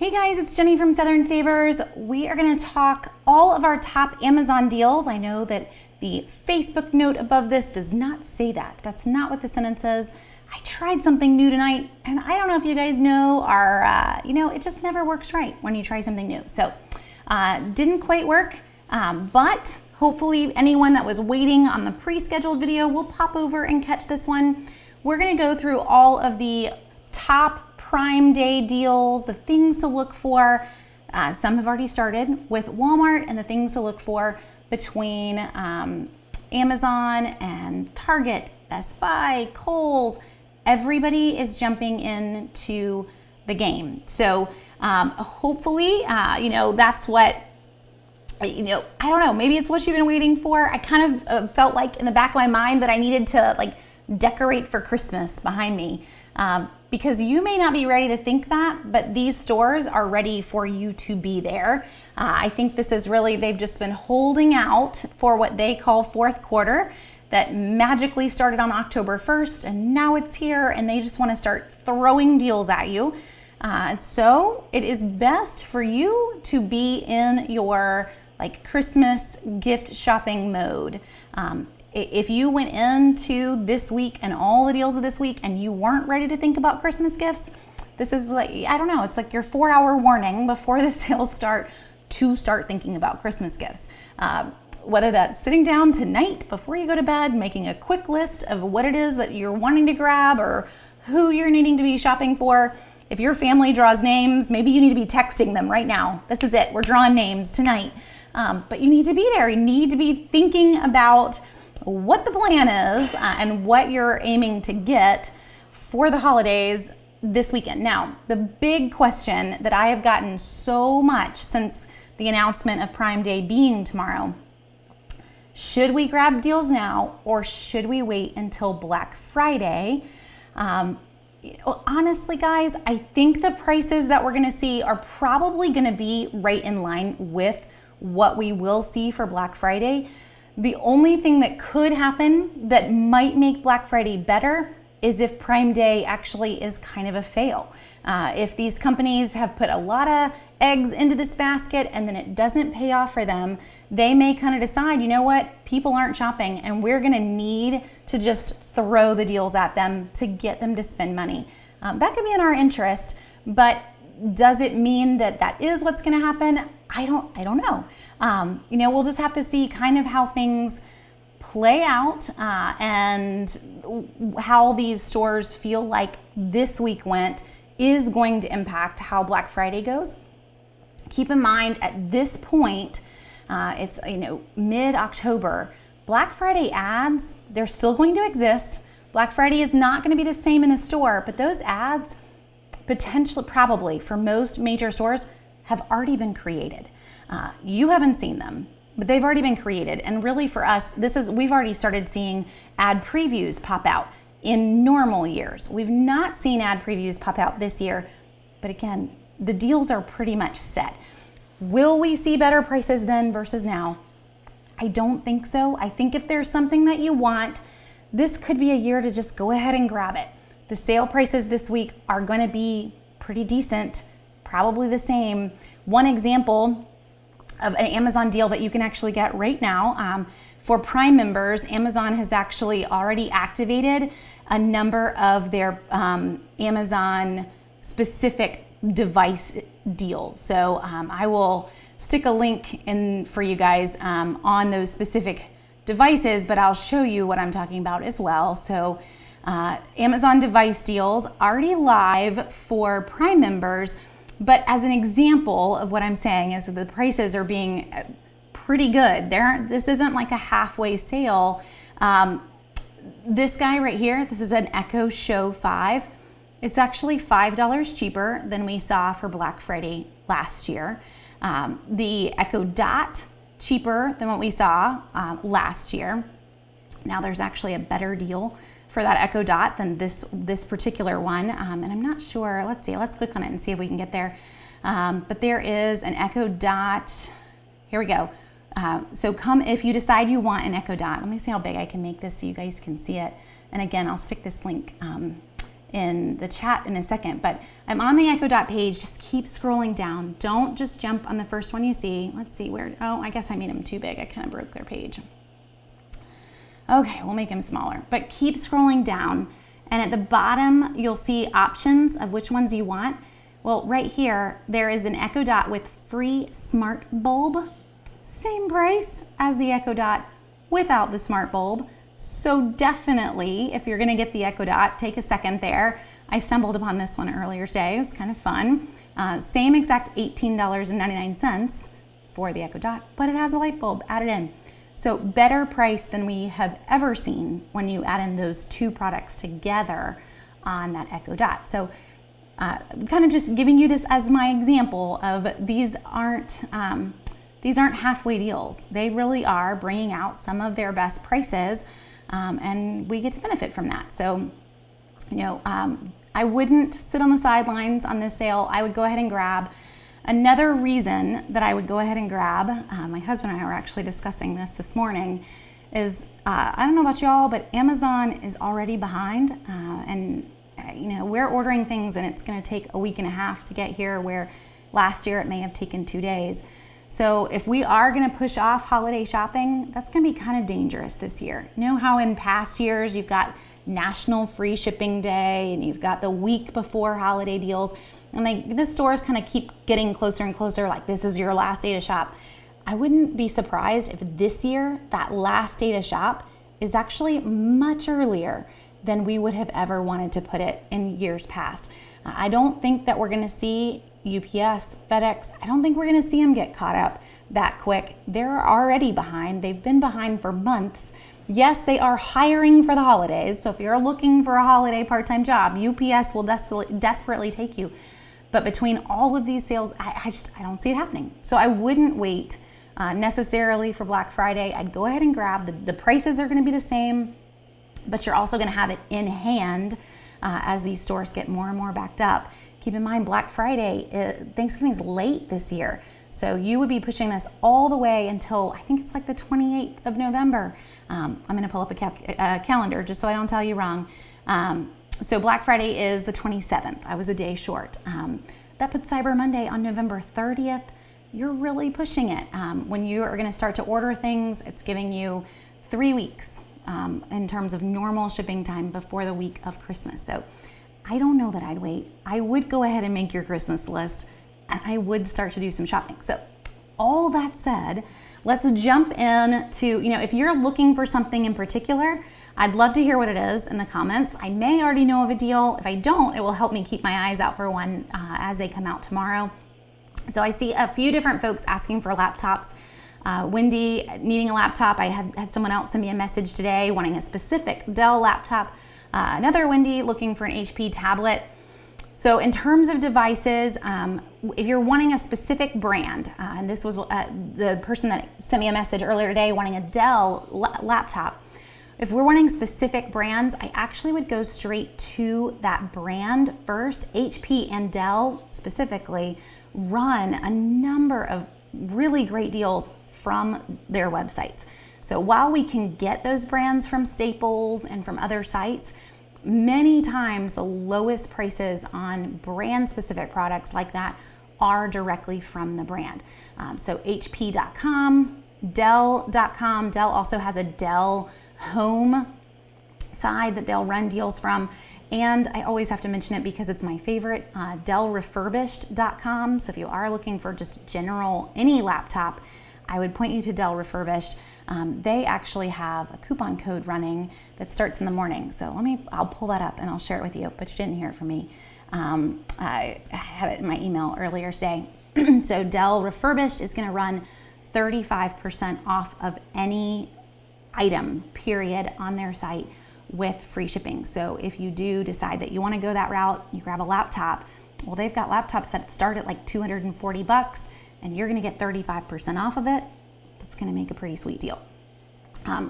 Hey guys, it's Jenny from Southern Savers. We are going to talk all of our top Amazon deals. I know that the Facebook note above this does not say that. That's not what the sentence says. I tried something new tonight, and I don't know if you guys know, it just never works right when you try something new. So, didn't quite work, but hopefully anyone that was waiting on the pre-scheduled video will pop over and catch this one. We're going to go through all of the top Prime Day deals, the things to look for. Some have already started with Walmart, and the things to look for between Amazon and Target, Best Buy, Kohl's. Everybody is jumping into the game. So hopefully, that's what, I don't know, maybe it's what you've been waiting for. I kind of felt like in the back of my mind that I needed to decorate for Christmas behind me. Because you may not be ready to think that, but these stores are ready for you to be there. I think this is really, they've just been holding out for what they call fourth quarter that magically started on October 1st, and now it's here, and they just want to start throwing deals at you. So it is best for you to be in your Christmas gift shopping mode. If you went into this week and all the deals of this week and you weren't ready to think about Christmas gifts, this is it's like your 4-hour warning before the sales start to start thinking about Christmas gifts. Whether that's sitting down tonight before you go to bed, making a quick list of what it is that you're wanting to grab or who you're needing to be shopping for. If your family draws names, maybe you need to be texting them right now. This is it, we're drawing names tonight. But you need to be there. You need to be thinking about what the plan is and what you're aiming to get for the holidays this weekend. Now, the big question that I have gotten so much since the announcement of Prime Day being tomorrow, should we grab deals now or should we wait until Black Friday? Honestly, guys, I think the prices that we're going to see are probably going to be right in line with what we will see for Black Friday. The only thing that could happen that might make Black Friday better is if Prime Day actually is kind of a fail. If these companies have put a lot of eggs into this basket and then it doesn't pay off for them, they may kind of decide, you know what, people aren't shopping and we're gonna need to just throw the deals at them to get them to spend money. That could be in our interest, but does it mean that that is what's gonna happen? I don't know. We'll just have to see kind of how things play out and how these stores feel like this week went is going to impact how Black Friday goes. Keep in mind at this point, it's mid-October. Black Friday ads, they're still going to exist. Black Friday is not going to be the same in the store, but those ads potentially, probably for most major stores, have already been created. You haven't seen them, but they've already been created. And really for us, we've already started seeing ad previews pop out in normal years. We've not seen ad previews pop out this year, but again, the deals are pretty much set. Will we see better prices then versus now? I don't think so. I think if there's something that you want, this could be a year to just go ahead and grab it. The sale prices this week are going to be pretty decent, probably the same. One example of an Amazon deal that you can actually get right now. For Prime members, Amazon has actually already activated a number of their Amazon specific device deals. So I will stick a link in for you guys on those specific devices, but I'll show you what I'm talking about as well. So Amazon device deals already live for Prime members. But as an example of what I'm saying is that the prices are being pretty good. This isn't like a halfway sale. This guy right here, this is an Echo Show 5. It's actually $5 cheaper than we saw for Black Friday last year. The Echo Dot, cheaper than what we saw last year. Now there's actually a better deal for that Echo Dot than this particular one. And I'm not sure, let's click on it and see if we can get there. But there is an Echo Dot, here we go. So if you decide you want an Echo Dot, let me see how big I can make this so you guys can see it. And again, I'll stick this link in the chat in a second, but I'm on the Echo Dot page. Just keep scrolling down. Don't just jump on the first one you see. Let's see where, oh, I guess I made them too big. I kind of broke their page. Okay, we'll make them smaller, but keep scrolling down. And at the bottom, you'll see options of which ones you want. Well, right here, there is an Echo Dot with free smart bulb. Same price as the Echo Dot without the smart bulb. So definitely, if you're gonna get the Echo Dot, take a second there. I stumbled upon this one earlier today. It was kind of fun. Same exact $18.99 for the Echo Dot, but it has a light bulb added in. So better price than we have ever seen when you add in those two products together on that Echo Dot. So kind of just giving you this as my example of these aren't halfway deals. They really are bringing out some of their best prices, and we get to benefit from that. So, I wouldn't sit on the sidelines on this sale. I would go ahead and grab. Another reason that I would go ahead and grab, my husband and I were actually discussing this morning, is I don't know about y'all, but Amazon is already behind, and we're ordering things and it's going to take a week and a half to get here, where last year it may have taken 2 days. So if we are going to push off holiday shopping, that's going to be kind of dangerous this year. You know how in past years you've got National Free Shipping Day and you've got the week before holiday deals, and the stores kind of keep getting closer and closer, like this is your last day to shop. I wouldn't be surprised if this year that last day to shop is actually much earlier than we would have ever wanted to put it in years past. I don't think that we're going to see UPS, FedEx, I don't think we're going to see them get caught up that quick. They're already behind. They've been behind for months. Yes, they are hiring for the holidays. So if you're looking for a holiday part-time job, UPS will desperately take you. But between all of these sales, I don't see it happening. So I wouldn't wait necessarily for Black Friday. I'd go ahead and grab. The prices are going to be the same, but you're also going to have it in hand as these stores get more and more backed up. Keep in mind, Black Friday, Thanksgiving's late this year. So you would be pushing this all the way until, I think it's like the 28th of November. I'm going to pull up a calendar just so I don't tell you wrong. So Black Friday is the 27th. I was a day short. That puts Cyber Monday on November 30th. You're really pushing it. When you are going to start to order things, it's giving you 3 weeks in terms of normal shipping time before the week of Christmas. So I don't know that I'd wait. I would go ahead and make your Christmas list, and I would start to do some shopping. So all that said, let's jump in to, if you're looking for something in particular, I'd love to hear what it is in the comments. I may already know of a deal. If I don't, it will help me keep my eyes out for one as they come out tomorrow. So I see a few different folks asking for laptops. Wendy needing a laptop. I had someone else send me a message today wanting a specific Dell laptop. Another Wendy looking for an HP tablet. So in terms of devices, if you're wanting a specific brand, and this was the person that sent me a message earlier today wanting a Dell laptop. If we're wanting specific brands, I actually would go straight to that brand first. HP and Dell specifically run a number of really great deals from their websites. So while we can get those brands from Staples and from other sites, many times the lowest prices on brand specific products like that are directly from the brand. So HP.com, Dell.com. Dell also has a Dell Home side that they'll run deals from. And I always have to mention it because it's my favorite, DellRefurbished.com. So if you are looking for just general, any laptop, I would point you to Dell Refurbished. They actually have a coupon code running that starts in the morning. So I'll pull that up and I'll share it with you, but you didn't hear it from me. I had it in my email earlier today. So Dell Refurbished is gonna run 35% off of any item, period, on their site with free shipping. So if you do decide that you wanna go that route, you grab a laptop, well, they've got laptops that start at like $240 and you're gonna get 35% off of it. That's gonna make a pretty sweet deal.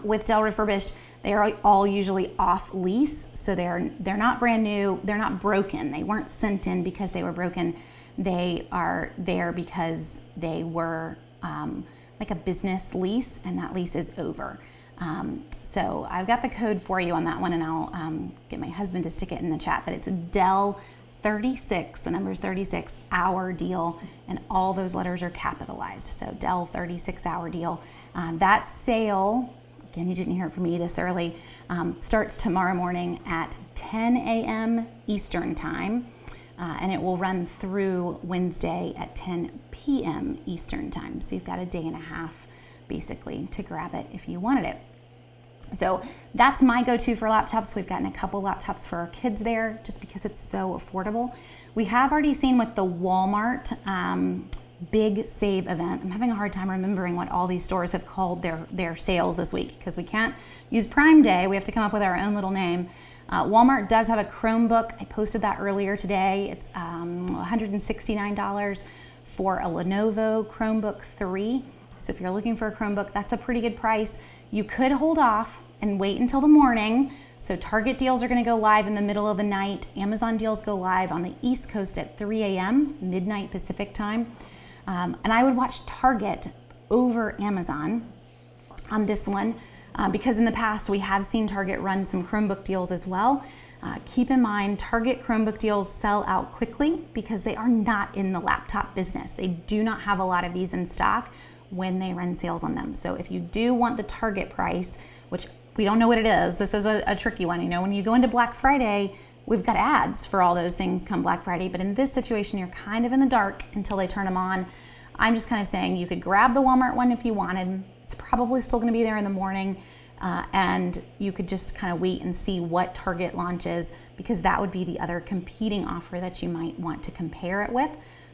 With Dell Refurbished, they are all usually off lease, so they're not brand new, they're not broken. They weren't sent in because they were broken. They are there because they were like a business lease, and that lease is over. So I've got the code for you on that one, and I'll get my husband to stick it in the chat, but it's Dell 36, the number is 36, hour deal, and all those letters are capitalized. So Dell 36 hour deal. That sale, again, you didn't hear it from me this early, starts tomorrow morning at 10 a.m. Eastern time, and it will run through Wednesday at 10 p.m. Eastern time. So you've got a day and a half basically to grab it if you wanted it. So that's my go-to for laptops. We've gotten a couple laptops for our kids there just because it's so affordable. We have already seen with the Walmart big save event. I'm having a hard time remembering what all these stores have called their sales this week because we can't use Prime Day. We have to come up with our own little name. Walmart does have a Chromebook. I posted that earlier today. It's $169 for a Lenovo Chromebook 3. So if you're looking for a Chromebook, that's a pretty good price. You could hold off and wait until the morning. So Target deals are going to go live in the middle of the night. Amazon deals go live on the East Coast at 3 a.m., midnight Pacific time. And I would watch Target over Amazon on this one because in the past we have seen Target run some Chromebook deals as well. Keep in mind, Target Chromebook deals sell out quickly because they are not in the laptop business. They do not have a lot of these in stock when they run sales on them. So if you do want the Target price, which we don't know what it is, this is a tricky one. You know, when you go into Black Friday, we've got ads for all those things come Black Friday, but in this situation, you're kind of in the dark until they turn them on. I'm just kind of saying you could grab the Walmart one if you wanted. It's probably still gonna be there in the morning, and you could just kind of wait and see what Target launches because that would be the other competing offer that you might want to compare it with.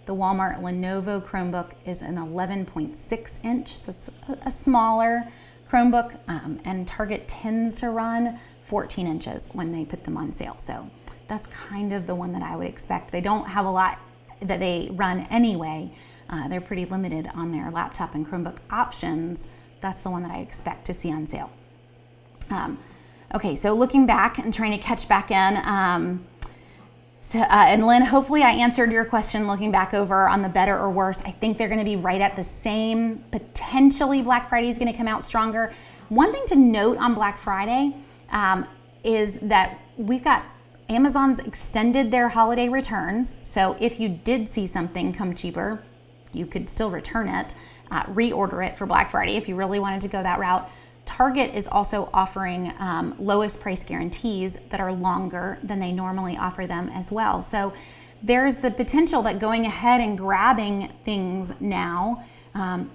The Walmart Lenovo Chromebook is an 11.6 inch, so it's a smaller Chromebook, and Target tends to run 14 inches when they put them on sale. So that's kind of the one that I would expect. They don't have a lot that they run anyway. They're pretty limited on their laptop and Chromebook options. That's the one that I expect to see on sale. Okay, so looking back and trying to catch back in, and Lynn, hopefully I answered your question looking back over on the better or worse. I think they're going to be right at the same. Potentially Black Friday is going to come out stronger. One thing to note on Black Friday is that we've got Amazon's extended their holiday returns. So if you did see something come cheaper, you could still return it, reorder it for Black Friday if you really wanted to go that route. Target is also offering lowest price guarantees that are longer than they normally offer them as well. So there's the potential that going ahead and grabbing things now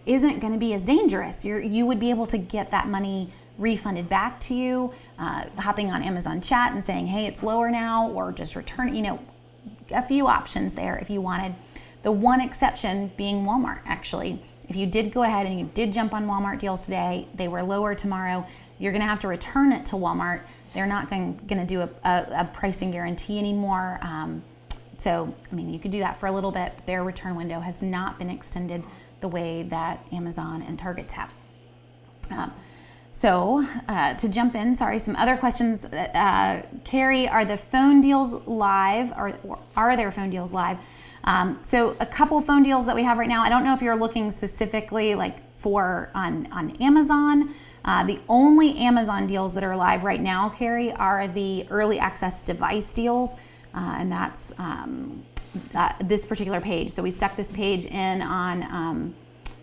isn't going to be as dangerous. You would be able to get that money refunded back to you, hopping on Amazon chat and saying, hey, it's lower now, or just return, a few options there if you wanted. The one exception being Walmart, actually. If you did go ahead and you did jump on Walmart deals today, they were lower tomorrow, you're going to have to return it to Walmart. They're not going to do a pricing guarantee anymore. So, you could do that for a little bit. But their return window has not been extended the way that Amazon and Target's have. To jump in, some other questions. Carrie, are the phone deals live? Or are there phone deals live? So a couple phone deals that we have right now. I don't know if you're looking specifically for on Amazon. The only Amazon deals that are live right now, Carrie, are the early access device deals, and that's this particular page. So we stuck this page in on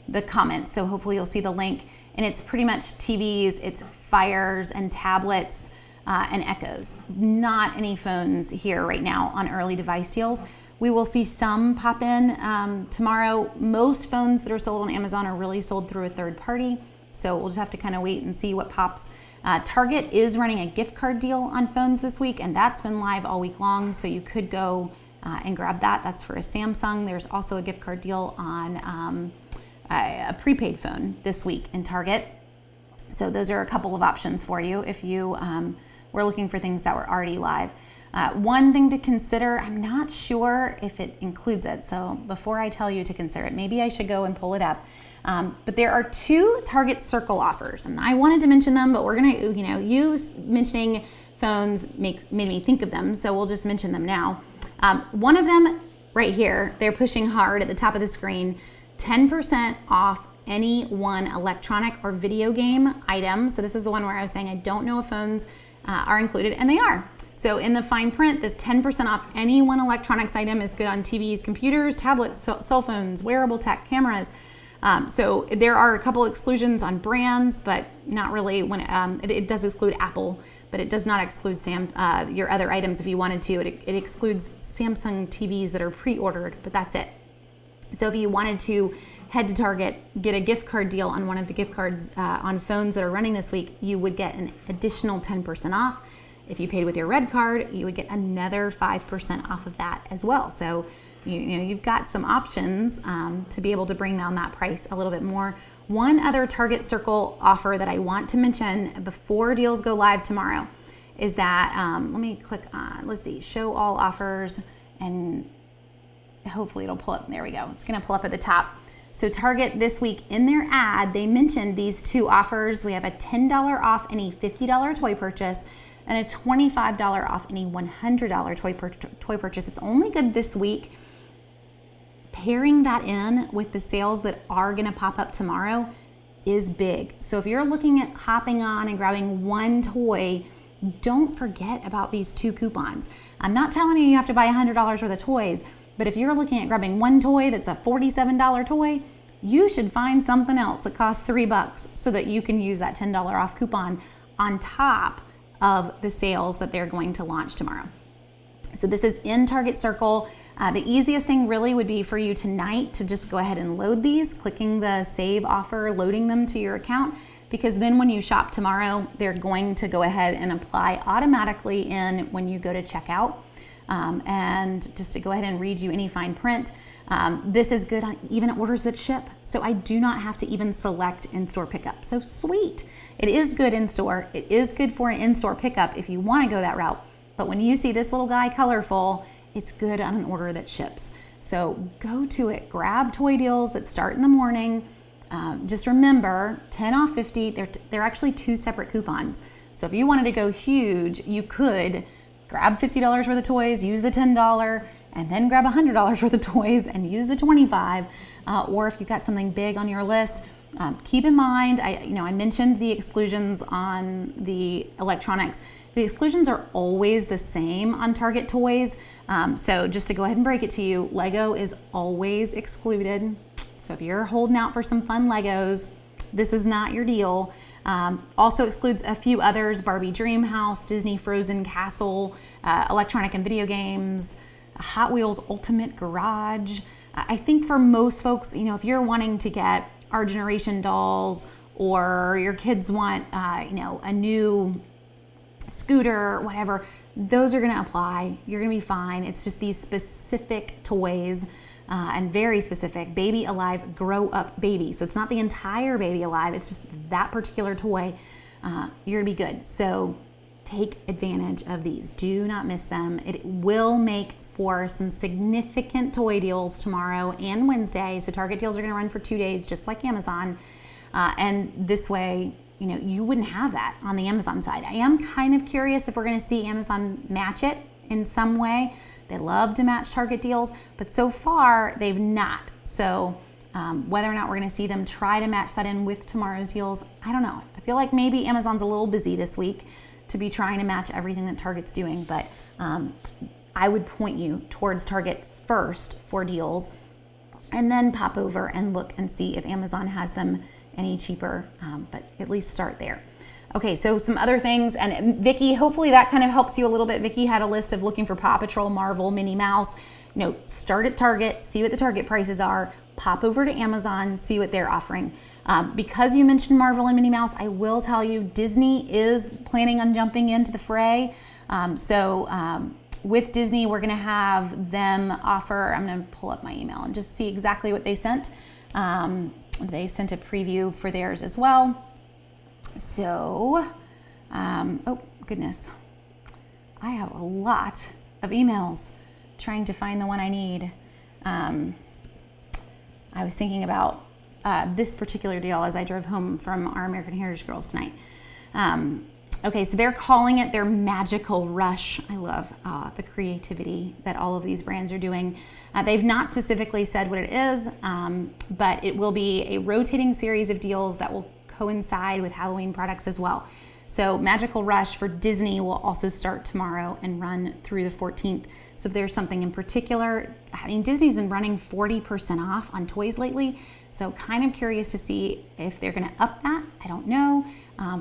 the comments, so hopefully you'll see the link. And it's pretty much TVs, it's Fires and tablets and Echoes. Not any phones here right now on early device deals. We will see some pop in tomorrow. Most phones that are sold on Amazon are really sold through a third party, so we'll just have to kind of wait and see what pops. Target is running a gift card deal on phones this week, and that's been live all week long, so you could go and grab that. That's for a Samsung. There's also a gift card deal on a prepaid phone this week in Target. So those are a couple of options for you if you were looking for things that were already live. One thing to consider, I'm not sure if it includes it, so before I tell you to consider it, maybe I should go and pull it up. But there are 2 Target Circle offers, and I wanted to mention them, but we're gonna, you mentioning phones made me think of them, so we'll just mention them now. One of them right here, they're pushing hard at the top of the screen, 10% off any one electronic or video game item. So this is the one where I was saying I don't know if phones are included, and they are. So in the fine print, this 10% off any one electronics item is good on TVs, computers, tablets, cell phones, wearable tech, cameras. So there are a couple exclusions on brands, but not really when it does exclude Apple, but it does not exclude your other items if you wanted to. It excludes Samsung TVs that are pre-ordered, but that's it. So if you wanted to head to Target, get a gift card deal on one of the gift cards on phones that are running this week, you would get an additional 10% off. If you paid with your red card, you would get another 5% off of that as well. So you've got some options to be able to bring down that price a little bit more. One other Target Circle offer that I want to mention before deals go live tomorrow is that, let me click on, let's see, show all offers, and hopefully it'll pull up. There we go. It's going to pull up at the top. So Target this week in their ad, they mentioned these two offers. We have a $10 off any $50 toy purchase and a $25 off any $100 toy purchase. It's only good this week. Pairing that in with the sales that are going to pop up tomorrow is big. So if you're looking at hopping on and grabbing one toy, don't forget about these two coupons. I'm not telling you have to buy $100 worth of toys, but if you're looking at grabbing one toy that's a $47 toy, you should find something else that costs $3 so that you can use that $10 off coupon on top of the sales that they're going to launch tomorrow. So this is in Target Circle. The easiest thing really would be for you tonight to just go ahead and load these, clicking the save offer, loading them to your account, because then when you shop tomorrow, they're going to go ahead and apply automatically in when you go to checkout. And just to go ahead and read you any fine print, this is good on even orders that ship. So I do not have to even select in-store pickup. So sweet. It is good in store. It is good for an in-store pickup if you want to go that route. But when you see this little guy colorful, it's good on an order that ships. So go to it, grab toy deals that start in the morning. Just remember, 10 off 50, they're actually two separate coupons. So if you wanted to go huge, you could grab $50 worth of toys, use the $10, and then grab $100 worth of toys and use the $25. Or if you've got something big on your list, keep in mind, I mentioned the exclusions on the electronics. The exclusions are always the same on Target toys. So just to go ahead and break it to you, Lego is always excluded. So if you're holding out for some fun Legos, this is not your deal. Also excludes a few others: Barbie Dream House, Disney Frozen Castle, electronic and video games, Hot Wheels Ultimate Garage. I think for most folks, if you're wanting to get our generation dolls, or your kids want, a new scooter, whatever, those are going to apply. You're going to be fine. It's just these specific toys, and very specific. Baby Alive Grow Up Baby. So it's not the entire Baby Alive. It's just that particular toy. You're going to be good. So take advantage of these. Do not miss them. It will make for some significant toy deals tomorrow and Wednesday. So Target deals are going to run for 2 days, just like Amazon. And this way, you wouldn't have that on the Amazon side. I am kind of curious if we're going to see Amazon match it in some way. They love to match Target deals, but so far they've not. So whether or not we're going to see them try to match that in with tomorrow's deals, I don't know. I feel like maybe Amazon's a little busy this week to be trying to match everything that Target's doing, but I would point you towards Target first for deals, and then pop over and look and see if Amazon has them any cheaper, but at least start there. Okay, so some other things, and Vicky, hopefully that kind of helps you a little bit. Vicky had a list of looking for Paw Patrol, Marvel, Minnie Mouse. Start at Target, see what the Target prices are, pop over to Amazon, see what they're offering. Because you mentioned Marvel and Minnie Mouse, I will tell you Disney is planning on jumping into the fray. With Disney, we're gonna have them offer, I'm gonna pull up my email and just see exactly what they sent. They sent a preview for theirs as well. So, oh goodness, I have a lot of emails trying to find the one I need. I was thinking about this particular deal as I drove home from our American Heritage Girls tonight. Okay, so they're calling it their magical rush. I love the creativity that all of these brands are doing. They've not specifically said what it is, but it will be a rotating series of deals that will coincide with Halloween products as well. So Magical Rush for Disney will also start tomorrow and run through the 14th. So if there's something in particular, I mean, Disney's been running 40% off on toys lately. So kind of curious to see if they're gonna up that. I don't know.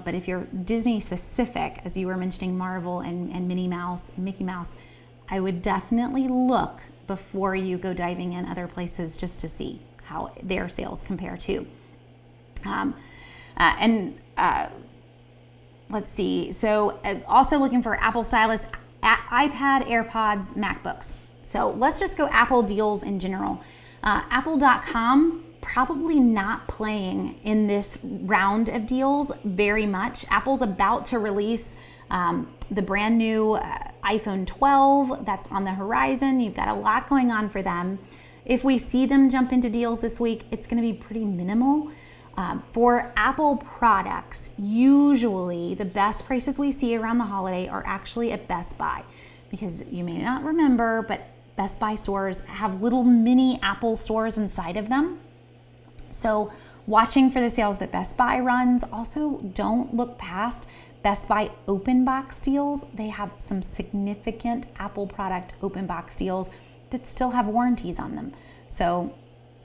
But if you're Disney specific, as you were mentioning Marvel and Minnie Mouse and Mickey Mouse, I would definitely look before you go diving in other places just to see how their sales compare to. Let's see. So also looking for Apple stylus, iPad, AirPods, MacBooks. So let's just go Apple deals in general. Apple.com probably not playing in this round of deals very much. Apple's about to release the brand new iPhone 12 that's on the horizon. You've got a lot going on for them. If we see them jump into deals this week, it's going to be pretty minimal. For Apple products, usually the best prices we see around the holiday are actually at Best Buy, because you may not remember, but Best Buy stores have little mini Apple stores inside of them. So watching for the sales that Best Buy runs. Also, don't look past Best Buy open box deals. They have some significant Apple product open box deals that still have warranties on them. So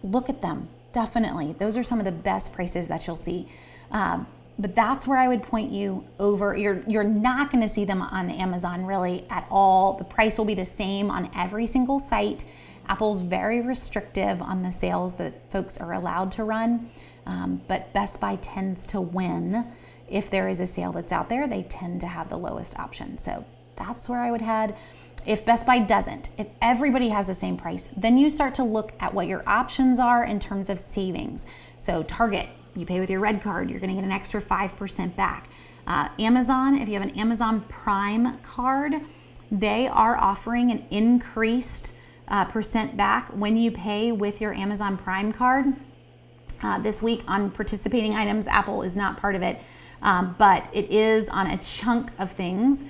look at them. Definitely. Those are some of the best prices that you'll see. But that's where I would point you over. You're not going to see them on Amazon really at all. The price will be the same on every single site. Apple's very restrictive on the sales that folks are allowed to run. But Best Buy tends to win. If there is a sale that's out there, they tend to have the lowest option. So that's where I would head. If Best Buy doesn't, if everybody has the same price, then you start to look at what your options are in terms of savings. So Target, you pay with your red card, you're gonna get an extra 5% back. Amazon, if you have an Amazon Prime card, they are offering an increased percent back when you pay with your Amazon Prime card. This week on participating items, Apple is not part of it, but it is on a chunk of things.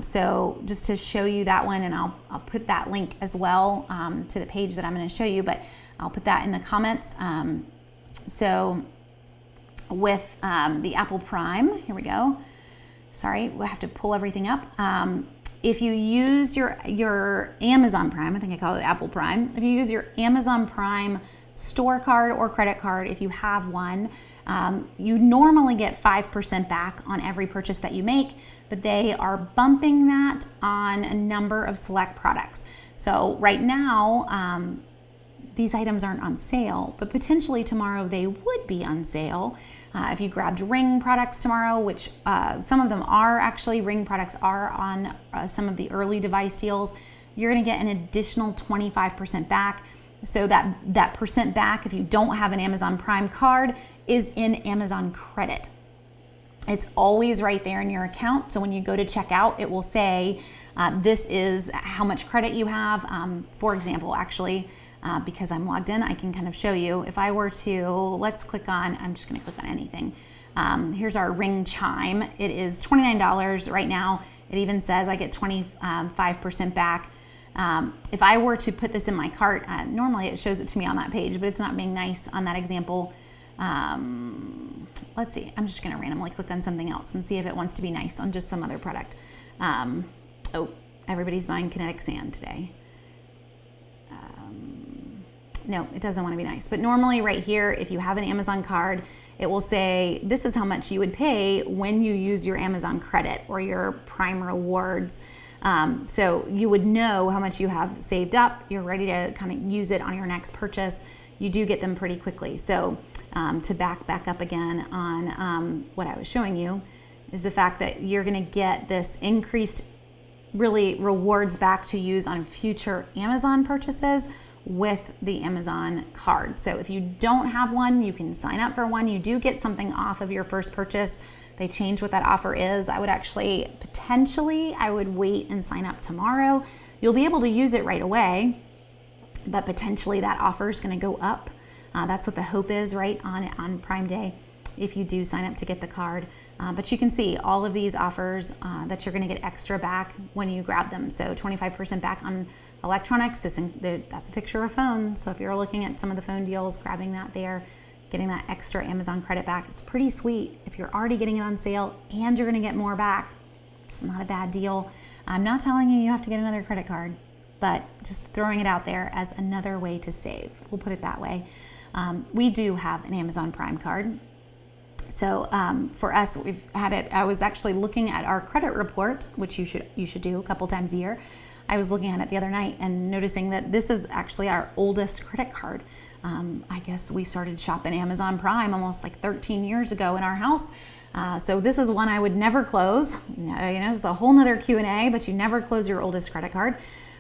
So just to show you that one, and I'll put that link as well to the page that I'm going to show you, but I'll put that in the comments. So with the Apple Prime, here we go. Sorry, we'll have to pull everything up. If you use your Amazon Prime, I think I call it Apple Prime. If you use your Amazon Prime store card or credit card, if you have one, you normally get 5% back on every purchase that you make, but they are bumping that on a number of select products. So right now, these items aren't on sale, but potentially tomorrow they would be on sale. If you grabbed Ring products tomorrow, which some of them are actually, Ring products are on some of the early device deals, you're gonna get an additional 25% back. So that percent back, if you don't have an Amazon Prime card, is in Amazon Credit. It's always right there in your account. So when you go to check out, it will say, this is how much credit you have. For example, actually, because I'm logged in, I can kind of show you. If I were to, let's click on, I'm just gonna click on anything. Here's our Ring Chime. It is $29 right now. It even says I get 25% back. If I were to put this in my cart, normally it shows it to me on that page, but it's not being nice on that example. Let's see, I'm just gonna randomly click on something else and see if it wants to be nice on just some other product. Oh, everybody's buying kinetic sand today. No, it doesn't want to be nice. But normally right here, if you have an Amazon card, it will say, this is how much you would pay when you use your Amazon credit or your Prime rewards. So you would know how much you have saved up. You're ready to kind of use it on your next purchase. You do get them pretty quickly. So to back up again on what I was showing you is the fact that you're going to get this increased really rewards back to use on future Amazon purchases with the Amazon card. So if you don't have one, you can sign up for one. You do get something off of your first purchase. They change what that offer is. I would actually, potentially, I would wait and sign up tomorrow. You'll be able to use it right away, but potentially that offer is going to go up. That's what the hope is, right, on Prime Day, if you do sign up to get the card. But you can see all of these offers that you're going to get extra back when you grab them. So 25% back on electronics. That's a picture of a phone. So if you're looking at some of the phone deals, grabbing that there, getting that extra Amazon credit back, it's pretty sweet. If you're already getting it on sale and you're going to get more back, it's not a bad deal. I'm not telling you have to get another credit card, but just throwing it out there as another way to save. We'll put it that way. We do have an Amazon Prime card. So for us, we've had it. I was actually looking at our credit report, which you should do a couple times a year. I was looking at it the other night and noticing that this is actually our oldest credit card. I guess we started shopping Amazon Prime almost like 13 years ago in our house. So this is one I would never close. It's a whole nother Q&A, but you never close your oldest credit card.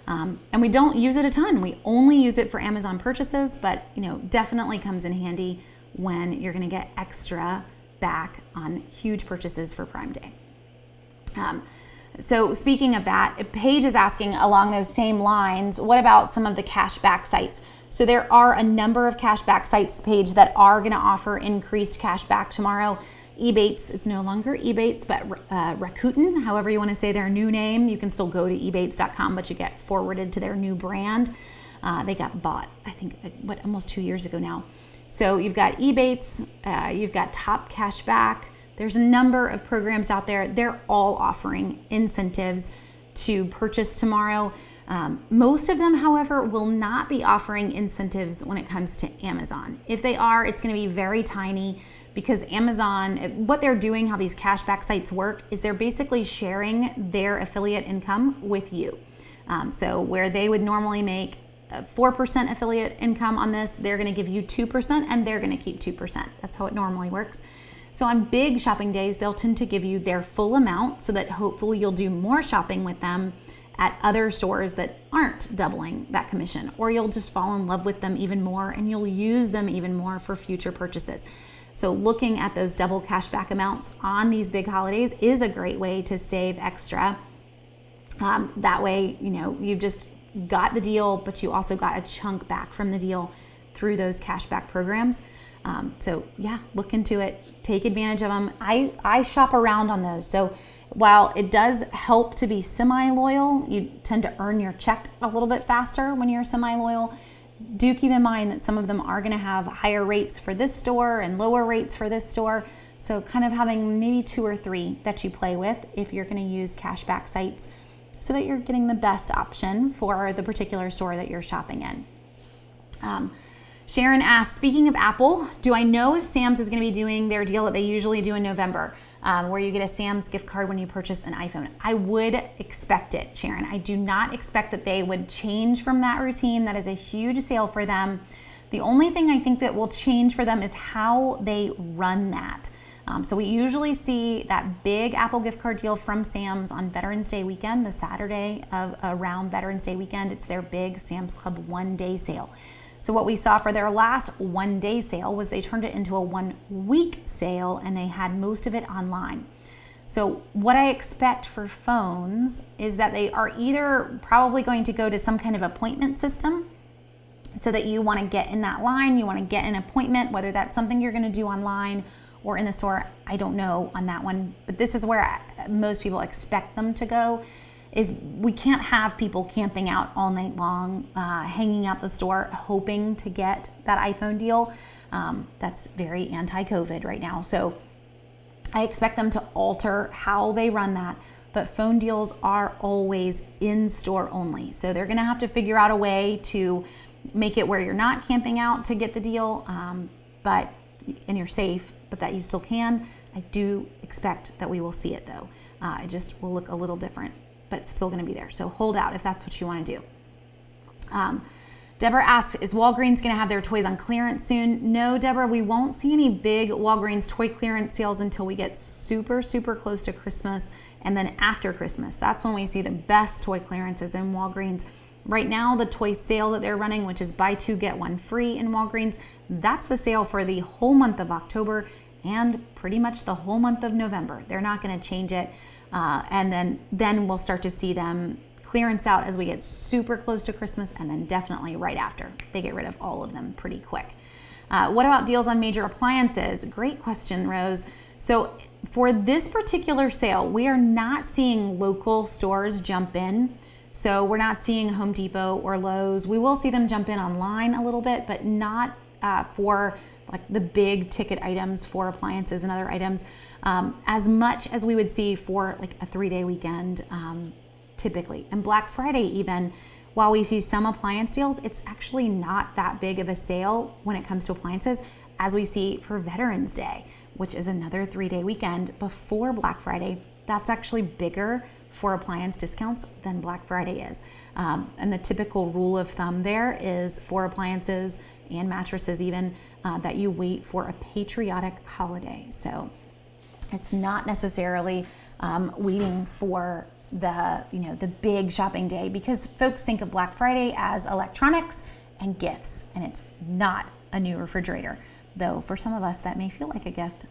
And we don't use it a ton. We only use it for Amazon purchases, but definitely comes in handy when you're going to get extra back on huge purchases for Prime Day. So speaking of that, Paige is asking along those same lines, what about some of the cashback sites? So there are a number of cashback sites, Paige, that are going to offer increased cashback tomorrow. Ebates is no longer Ebates, but Rakuten, however you want to say their new name. You can still go to ebates.com, but you get forwarded to their new brand. They got bought, I think, almost 2 years ago now. So you've got Ebates, you've got Top Cashback. There's a number of programs out there. They're all offering incentives to purchase tomorrow. Most of them, however, will not be offering incentives when it comes to Amazon. If they are, it's going to be very tiny, because Amazon, what they're doing, how these cashback sites work, is they're basically sharing their affiliate income with you. So where they would normally make 4% affiliate income on this, they're going to give you 2% and they're going to keep 2%. That's how it normally works. So on big shopping days, they'll tend to give you their full amount so that hopefully you'll do more shopping with them at other stores that aren't doubling that commission, or you'll just fall in love with them even more and you'll use them even more for future purchases. So looking at those double cashback amounts on these big holidays is a great way to save extra. That way, you've just got the deal, but you also got a chunk back from the deal through those cashback programs. So yeah, look into it, take advantage of them. I shop around on those. So while it does help to be semi-loyal, you tend to earn your check a little bit faster when you're semi-loyal. Do keep in mind that some of them are going to have higher rates for this store and lower rates for this store. So kind of having maybe 2 or 3 that you play with if you're going to use cashback sites, so that you're getting the best option for the particular store that you're shopping in. Sharon asks, speaking of Apple, do I know if Sam's is going to be doing their deal that they usually do in November, where you get a Sam's gift card when you purchase an iPhone? I would expect it, Sharon. I do not expect that they would change from that routine. That is a huge sale for them. The only thing I think that will change for them is how they run that. So we usually see that big Apple gift card deal from Sam's on Veterans Day weekend, the Saturday of around Veterans Day weekend. It's their big Sam's Club one-day sale. So what we saw for their last one-day sale was they turned it into a one-week sale, and they had most of it online. So what I expect for phones is that they are either probably going to go to some kind of appointment system, so that you want to get in that line, you want to get an appointment, whether that's something you're going to do online or in the store. I don't know on that one, but this is where most people expect them to go. Is we can't have people camping out all night long, hanging out the store, hoping to get that iPhone deal. That's very anti-COVID right now. So I expect them to alter how they run that, but phone deals are always in store only. So they're gonna have to figure out a way to make it where you're not camping out to get the deal, and you're safe, but that you still can. I do expect that we will see it though. It just will look a little different, but still going to be there. So hold out if that's what you want to do. Deborah asks, is Walgreens going to have their toys on clearance soon? No, Deborah, we won't see any big Walgreens toy clearance sales until we get super, super close to Christmas, and then after Christmas. That's when we see the best toy clearances in Walgreens. Right now, the toy sale that they're running, which is buy 2, get 1 free in Walgreens, that's the sale for the whole month of October and pretty much the whole month of November. They're not going to change it. And then we'll start to see them clearance out as we get super close to Christmas, and then definitely right after. They get rid of all of them pretty quick. What about deals on major appliances? Great question, Rose. So For this particular sale, we are not seeing local stores jump in. So we're not seeing Home Depot or Lowe's. We will see them jump in online a little bit, but not for like the big ticket items for appliances and other items, as much as we would see for like a 3-day weekend typically. And Black Friday even, while we see some appliance deals, it's actually not that big of a sale when it comes to appliances as we see for Veterans Day, which is another 3-day weekend before Black Friday. That's actually bigger for appliance discounts than Black Friday is. And the typical rule of thumb there is for appliances and mattresses even, that you wait for a patriotic holiday. So it's not necessarily waiting for the big shopping day, because folks think of Black Friday as electronics and gifts, and it's not a new refrigerator. Though for some of us that may feel like a gift.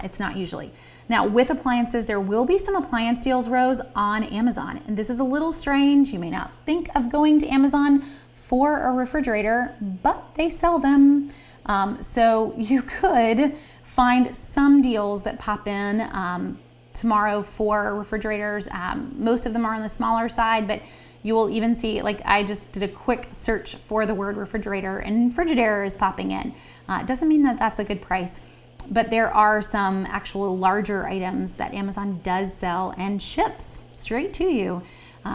It's not usually. Now with appliances, there will be some appliance deals, Rose, on Amazon. And this is a little strange. You may not think of going to Amazon for a refrigerator, but they sell them. So you could find some deals that pop in tomorrow for refrigerators. Most of them are on the smaller side, but you will even see, like I just did a quick search for the word refrigerator and Frigidaire is popping in. It doesn't mean that that's a good price, but there are some actual larger items that Amazon does sell and ships straight to you.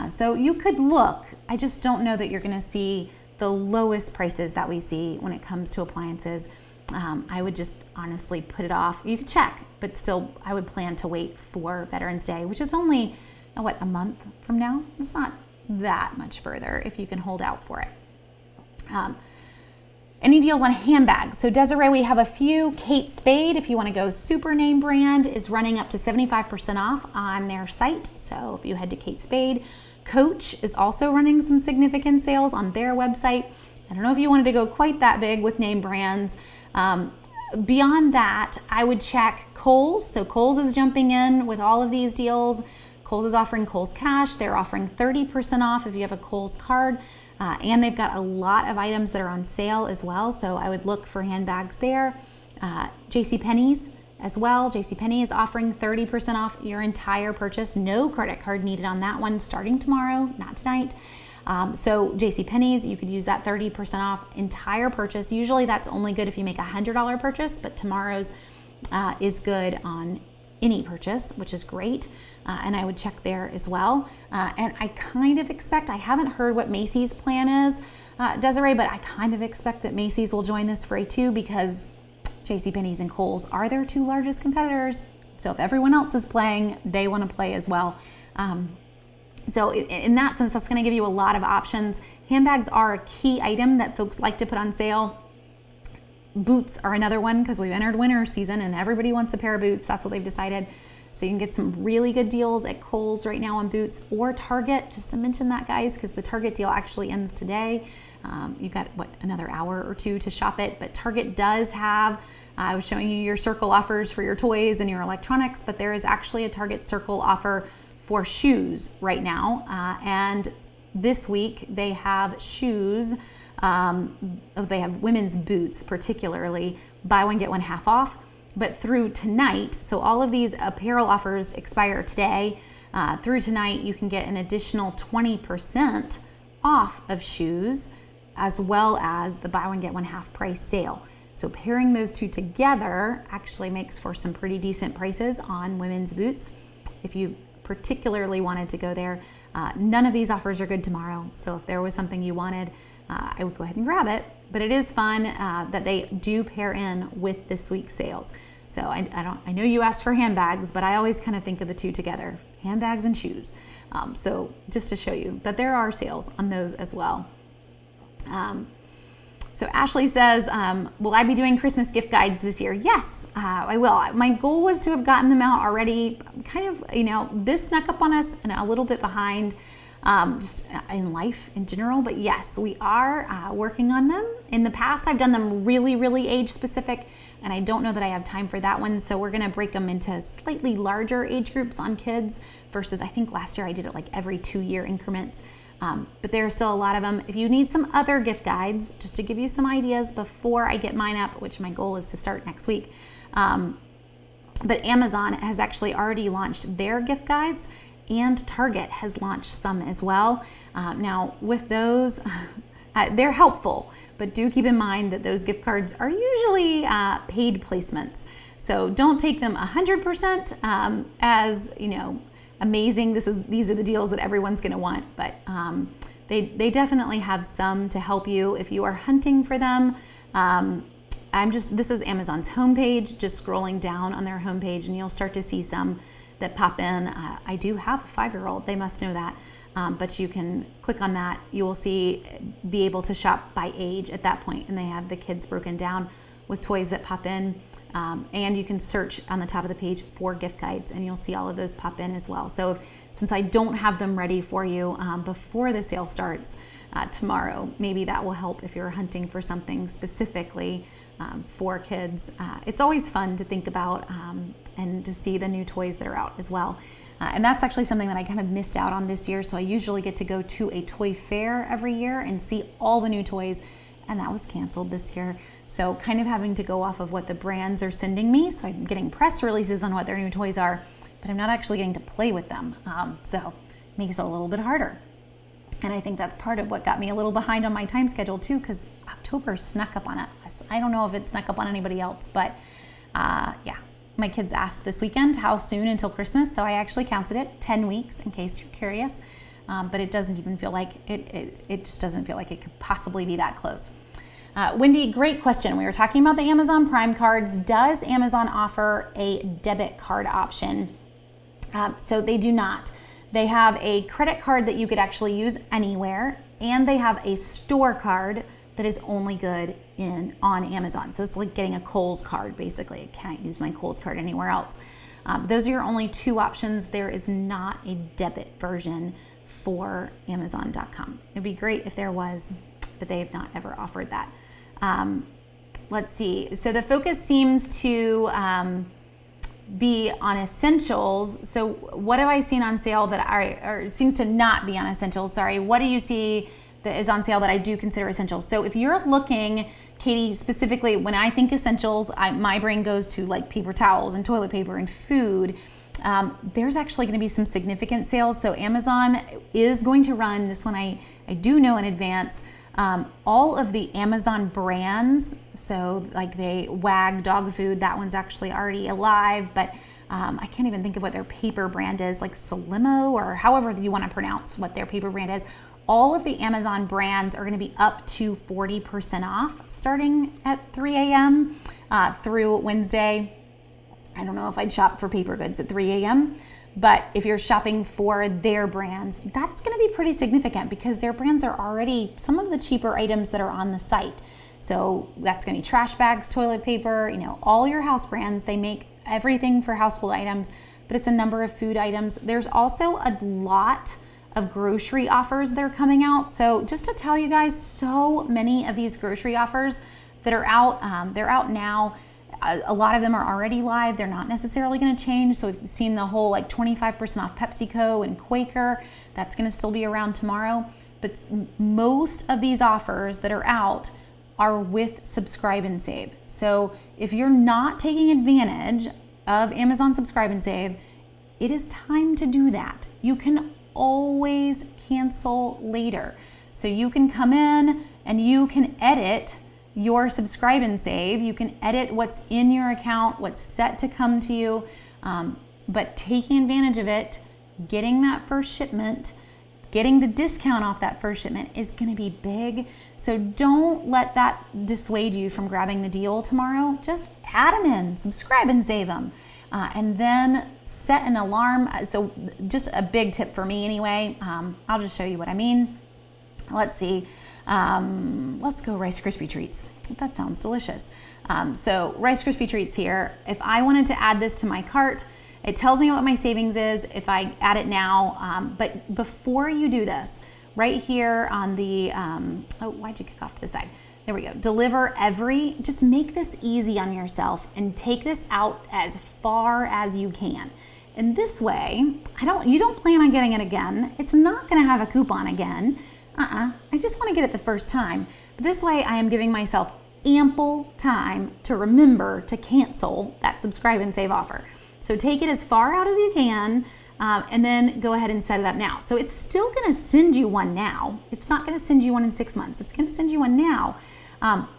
So you could look. I just don't know that you're going to see the lowest prices that we see when it comes to appliances. I would just honestly put it off. You could check, but still I would plan to wait for Veterans Day, which is only, a month from now? It's not that much further if you can hold out for it. Any deals on handbags? So Desiree, we have a few. Kate Spade, if you want to go super name brand, is running up to 75% off on their site. So if you head to Kate Spade. Coach is also running some significant sales on their website. I don't know if you wanted to go quite that big with name brands. Beyond that, I would check Kohl's. So Kohl's is jumping in with all of these deals. Kohl's is offering Kohl's Cash. They're offering 30% off if you have a Kohl's card. And they've got a lot of items that are on sale as well. So I would look for handbags there. JCPenney's as well. JCPenney is offering 30% off your entire purchase. No credit card needed on that one starting tomorrow, not tonight. So JCPenney's, you could use that 30% off entire purchase. Usually that's only good if you make a $100 purchase, but tomorrow's is good on any purchase, which is great. And I would check there as well. And I kind of expect, I haven't heard what Macy's plan is, Desiree, but I kind of expect that Macy's will join this fray too, because JCPenney's and Kohl's are their two largest competitors. So if everyone else is playing, they want to play as well. So in that sense, that's going to give you a lot of options. Handbags are a key item that folks like to put on sale. Boots are another one, because we've entered winter season and everybody wants a pair of boots. That's what they've decided. So you can get some really good deals at Kohl's right now on boots, or Target, just to mention that, guys, because the Target deal actually ends today. You've got, another hour or two to shop it, but Target does have, I was showing you your Circle offers for your toys and your electronics, but there is actually a Target Circle offer for shoes right now. And this week they have shoes, they have women's boots particularly, buy one, get one half off. But through tonight, so all of these apparel offers expire today, through tonight you can get an additional 20% off of shoes, as well as the buy one, get one half price sale. So pairing those two together actually makes for some pretty decent prices on women's boots. If you particularly wanted to go there, none of these offers are good tomorrow. So if there was something you wanted, I would go ahead and grab it. But it is fun that they do pair in with this week's sales. So I know you asked for handbags, but I always kind of think of the two together, handbags and shoes. So just to show you that there are sales on those as well. So Ashley says, will I be doing Christmas gift guides this year? Yes, I will. My goal was to have gotten them out already. Kind of, this snuck up on us and a little bit behind, just in life in general. But yes, we are working on them. In the past, I've done them really, really age specific, and I don't know that I have time for that one. So we're going to break them into slightly larger age groups on kids versus, I think last year I did it like every 2-year increments. But there are still a lot of them. If you need some other gift guides, just to give you some ideas before I get mine up, which my goal is to start next week, But Amazon has actually already launched their gift guides, and Target has launched some as well. Now with those, they're helpful, but do keep in mind that those gift cards are usually paid placements. So don't take them 100% as, amazing. These are the deals that everyone's going to want, but they definitely have some to help you if you are hunting for them. This is Amazon's homepage, just scrolling down on their homepage, and you'll start to see some that pop in. I do have a 5-year-old, they must know that. But you can click on that. You will be able to shop by age at that point, and they have the kids broken down with toys that pop in. And you can search on the top of the page for gift guides, and you'll see all of those pop in as well. So since I don't have them ready for you before the sale starts tomorrow, maybe that will help if you're hunting for something specifically for kids. It's always fun to think about and to see the new toys that are out as well. And that's actually something that I kind of missed out on this year. So I usually get to go to a toy fair every year and see all the new toys, and that was canceled this year. So kind of having to go off of what the brands are sending me. So I'm getting press releases on what their new toys are, but I'm not actually getting to play with them. So it makes it a little bit harder. And I think that's part of what got me a little behind on my time schedule too, because October snuck up on us. I don't know if it snuck up on anybody else, but yeah. My kids asked this weekend how soon until Christmas, so I actually counted it 10 weeks in case you're curious. But it doesn't even feel like it just doesn't feel like it could possibly be that close. Wendy, great question. We were talking about the Amazon Prime cards. Does Amazon offer a debit card option? So they do not. They have a credit card that you could actually use anywhere, and they have a store card that is only good on Amazon. So it's like getting a Kohl's card, basically. I can't use my Kohl's card anywhere else. Those are your only two options. There is not a debit version for Amazon.com. It'd be great if there was, but they have not ever offered that. Let's see. So the focus seems to be on essentials. So what have I seen on sale or seems to not be on essentials? Sorry. What do you see that is on sale that I do consider essentials? So if you're looking, Katie, specifically, when I think essentials, my brain goes to like paper towels and toilet paper and food. There's actually going to be some significant sales. So Amazon is going to run this one. I do know in advance. All of the Amazon brands, so like they WAG dog food, that one's actually already alive, but I can't even think of what their paper brand is, like Solimo or however you want to pronounce what their paper brand is. All of the Amazon brands are going to be up to 40% off starting at 3 a.m. Through Wednesday. I don't know if I'd shop for paper goods at 3 a.m., but if you're shopping for their brands, that's going to be pretty significant because their brands are already some of the cheaper items that are on the site. So that's going to be trash bags, toilet paper, all your house brands. They make everything for household items, but it's a number of food items. There's also a lot of grocery offers that are coming out. So just to tell you guys, so many of these grocery offers that are out, they're out now. A lot of them are already live. They're not necessarily going to change. So we've seen the whole like 25% off PepsiCo and Quaker. That's going to still be around tomorrow. But most of these offers that are out are with Subscribe and Save. So if you're not taking advantage of Amazon Subscribe and Save, it is time to do that. You can always cancel later. So you can come in and you can edit your Subscribe and Save. You can edit what's in your account, what's set to come to you, but taking advantage of it, getting that first shipment, getting the discount off that first shipment is going to be big. So don't let that dissuade you from grabbing the deal tomorrow. Just add them in, subscribe and save them, and then set an alarm. So just a big tip for me anyway. I'll just show you what I mean. Let's see. Let's go Rice Krispie treats. That sounds delicious. So Rice Krispie treats here. If I wanted to add this to my cart, it tells me what my savings is if I add it now. But before you do this, right here on the, oh, why'd you kick off to the side? There we go. Deliver every, just make this easy on yourself and take this out as far as you can. And this way, you don't plan on getting it again. It's not gonna have a coupon again. I just want to get it the first time. But this way I am giving myself ample time to remember to cancel that subscribe and save offer. So take it as far out as you can, and then go ahead and set it up now. So it's still gonna send you one now. It's not gonna send you one in 6 months. It's gonna send you one now.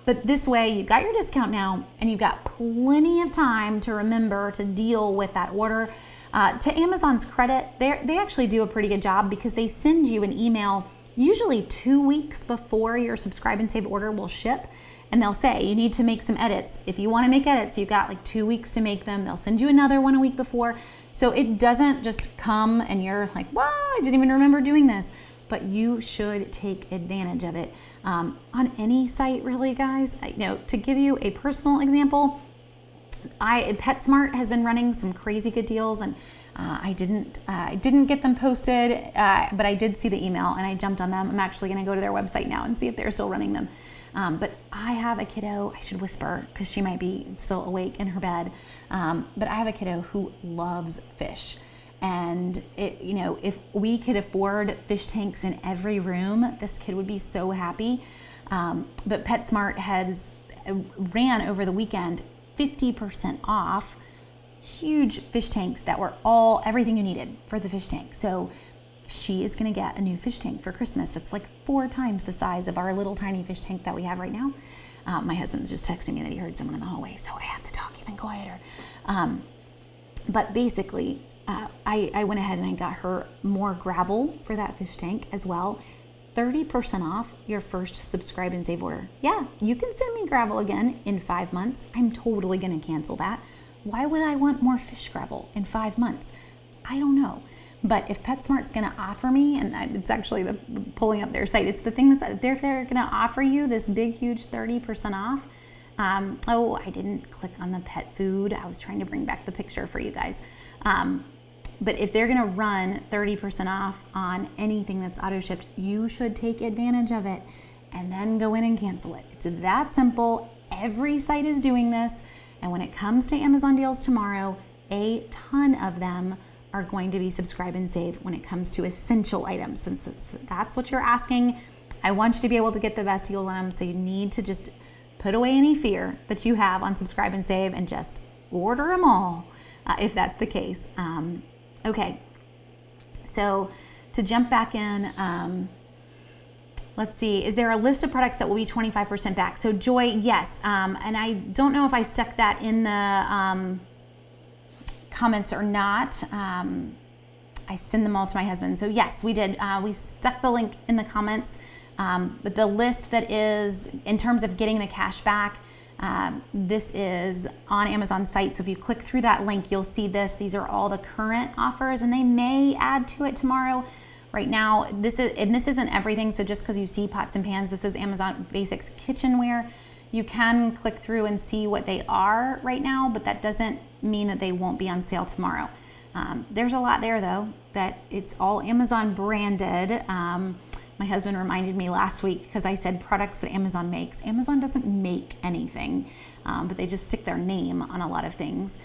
But this way you got your discount now, and you've got plenty of time to remember to deal with that order. To Amazon's credit, they actually do a pretty good job, because they send you an email usually 2 weeks before your Subscribe and Save order will ship. And they'll say, you need to make some edits. If you want to make edits, you've got like 2 weeks to make them. They'll send you another one a week before. So it doesn't just come and you're like, wow, I didn't even remember doing this. But you should take advantage of it. On any site, really, guys. To give you a personal example, PetSmart has been running some crazy good deals, and I didn't get them posted, but I did see the email and I jumped on them. I'm actually going to go to their website now and see if they're still running them. But I have a kiddo, I should whisper because she might be still awake in her bed, but I have a kiddo who loves fish. And if we could afford fish tanks in every room, this kid would be so happy. But PetSmart has ran over the weekend 50% off huge fish tanks that were everything you needed for the fish tank. So she is going to get a new fish tank for Christmas that's like 4 times the size of our little tiny fish tank that we have right now. My husband's just texting me that he heard someone in the hallway, so I have to talk even quieter. But basically, I went ahead and I got her more gravel for that fish tank as well. 30% off your first Subscribe and Save order. Yeah, you can send me gravel again in 5 months. I'm totally going to cancel that. Why would I want more fish gravel in 5 months? I don't know. But if PetSmart's going to offer me, and it's actually pulling up their site, it's the thing that's they're going to offer you this big, huge 30% off. I didn't click on the pet food. I was trying to bring back the picture for you guys. But if they're going to run 30% off on anything that's auto shipped, you should take advantage of it and then go in and cancel it. It's that simple. Every site is doing this. And when it comes to Amazon deals tomorrow, a ton of them are going to be Subscribe and Save when it comes to essential items. Since that's what you're asking, I want you to be able to get the best deals on them. So you need to just put away any fear that you have on Subscribe and Save and just order them all if that's the case. Okay, so to jump back in, let's see, is there a list of products that will be 25% back? So Joy, yes, and I don't know if I stuck that in the comments or not. I send them all to my husband. So yes, we did. We stuck the link in the comments, but the list that is, in terms of getting the cash back, this is on Amazon site. So if you click through that link, you'll see this. These are all the current offers, and they may add to it tomorrow. Right now, this isn't everything. So just because you see pots and pans, this is Amazon Basics kitchenware. You can click through and see what they are right now, but that doesn't mean that they won't be on sale tomorrow. There's a lot there though, that it's all Amazon branded. My husband reminded me last week because I said products that Amazon makes. Amazon doesn't make anything, but they just stick their name on a lot of things.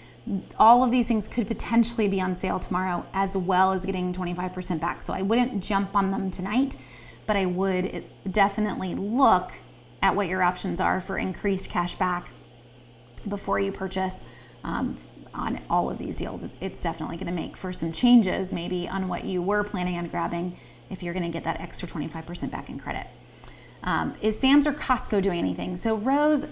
All of these things could potentially be on sale tomorrow, as well as getting 25% back. So I wouldn't jump on them tonight, but I would definitely look at what your options are for increased cash back before you purchase on all of these deals. It's definitely going to make for some changes maybe on what you were planning on grabbing if you're going to get that extra 25% back in credit. Is Sam's or Costco doing anything? So Rose,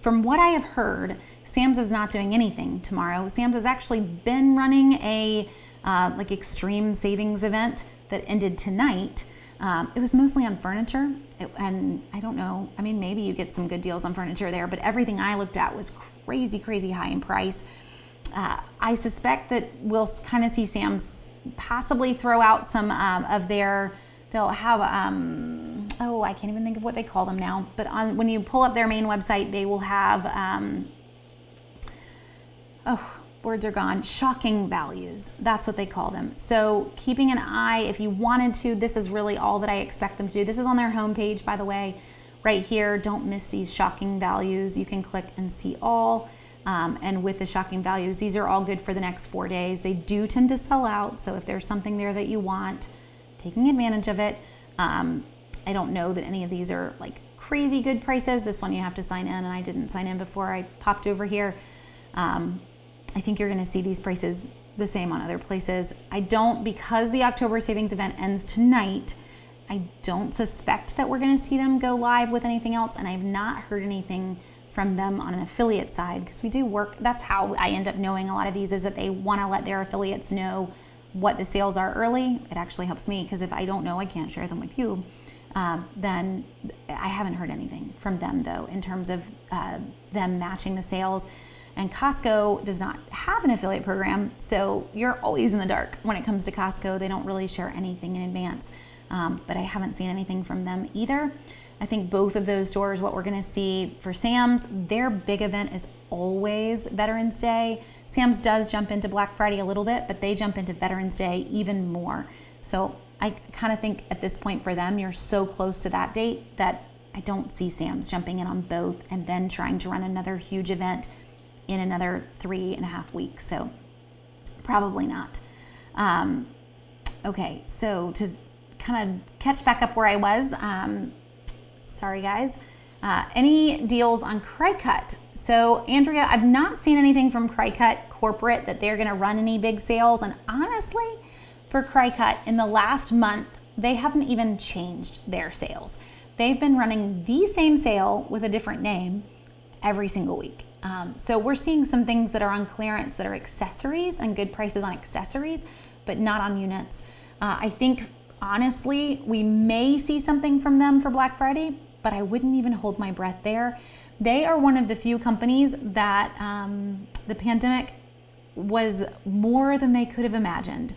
from what I have heard, Sam's is not doing anything tomorrow. Sam's has actually been running a like extreme savings event that ended tonight. It was mostly on furniture, and I don't know, I mean, maybe you get some good deals on furniture there, but everything I looked at was crazy, crazy high in price. I suspect that we'll kind of see Sam's possibly throw out some of their, they'll have, I can't even think of what they call them now, but when you pull up their main website, they will have, words are gone, shocking values. That's what they call them. So keeping an eye, if you wanted to, this is really all that I expect them to do. This is on their homepage, by the way, right here. Don't miss these shocking values. You can click and see all. And with the shocking values, these are all good for the next 4 days. They do tend to sell out. So if there's something there that you want, taking advantage of it. I don't know that any of these are like crazy good prices. This one you have to sign in, and I didn't sign in before I popped over here. I think you're gonna see these prices the same on other places. Because the October savings event ends tonight, I don't suspect that we're gonna see them go live with anything else, and I've not heard anything from them on an affiliate side, because we do work, that's how I end up knowing a lot of these, is that they wanna let their affiliates know what the sales are early. It actually helps me, because if I don't know, I can't share them with you. Then I haven't heard anything from them though, in terms of them matching the sales. And Costco does not have an affiliate program, so you're always in the dark when it comes to Costco. They don't really share anything in advance, but I haven't seen anything from them either. I think both of those stores, what we're gonna see for Sam's, their big event is always Veterans Day. Sam's does jump into Black Friday a little bit, but they jump into Veterans Day even more. So I kind of think at this point for them, you're so close to that date that I don't see Sam's jumping in on both and then trying to run another huge event in another 3.5 weeks. So probably not. Okay, so to kind of catch back up where I was, sorry guys, any deals on Cricut? So Andrea, I've not seen anything from Cricut corporate that they're gonna run any big sales, and honestly, for Cricut, in the last month, they haven't even changed their sales. They've been running the same sale with a different name every single week. So we're seeing some things that are on clearance that are accessories and good prices on accessories, but not on units. I think, honestly, we may see something from them for Black Friday, but I wouldn't even hold my breath there. They are one of the few companies that the pandemic was more than they could have imagined.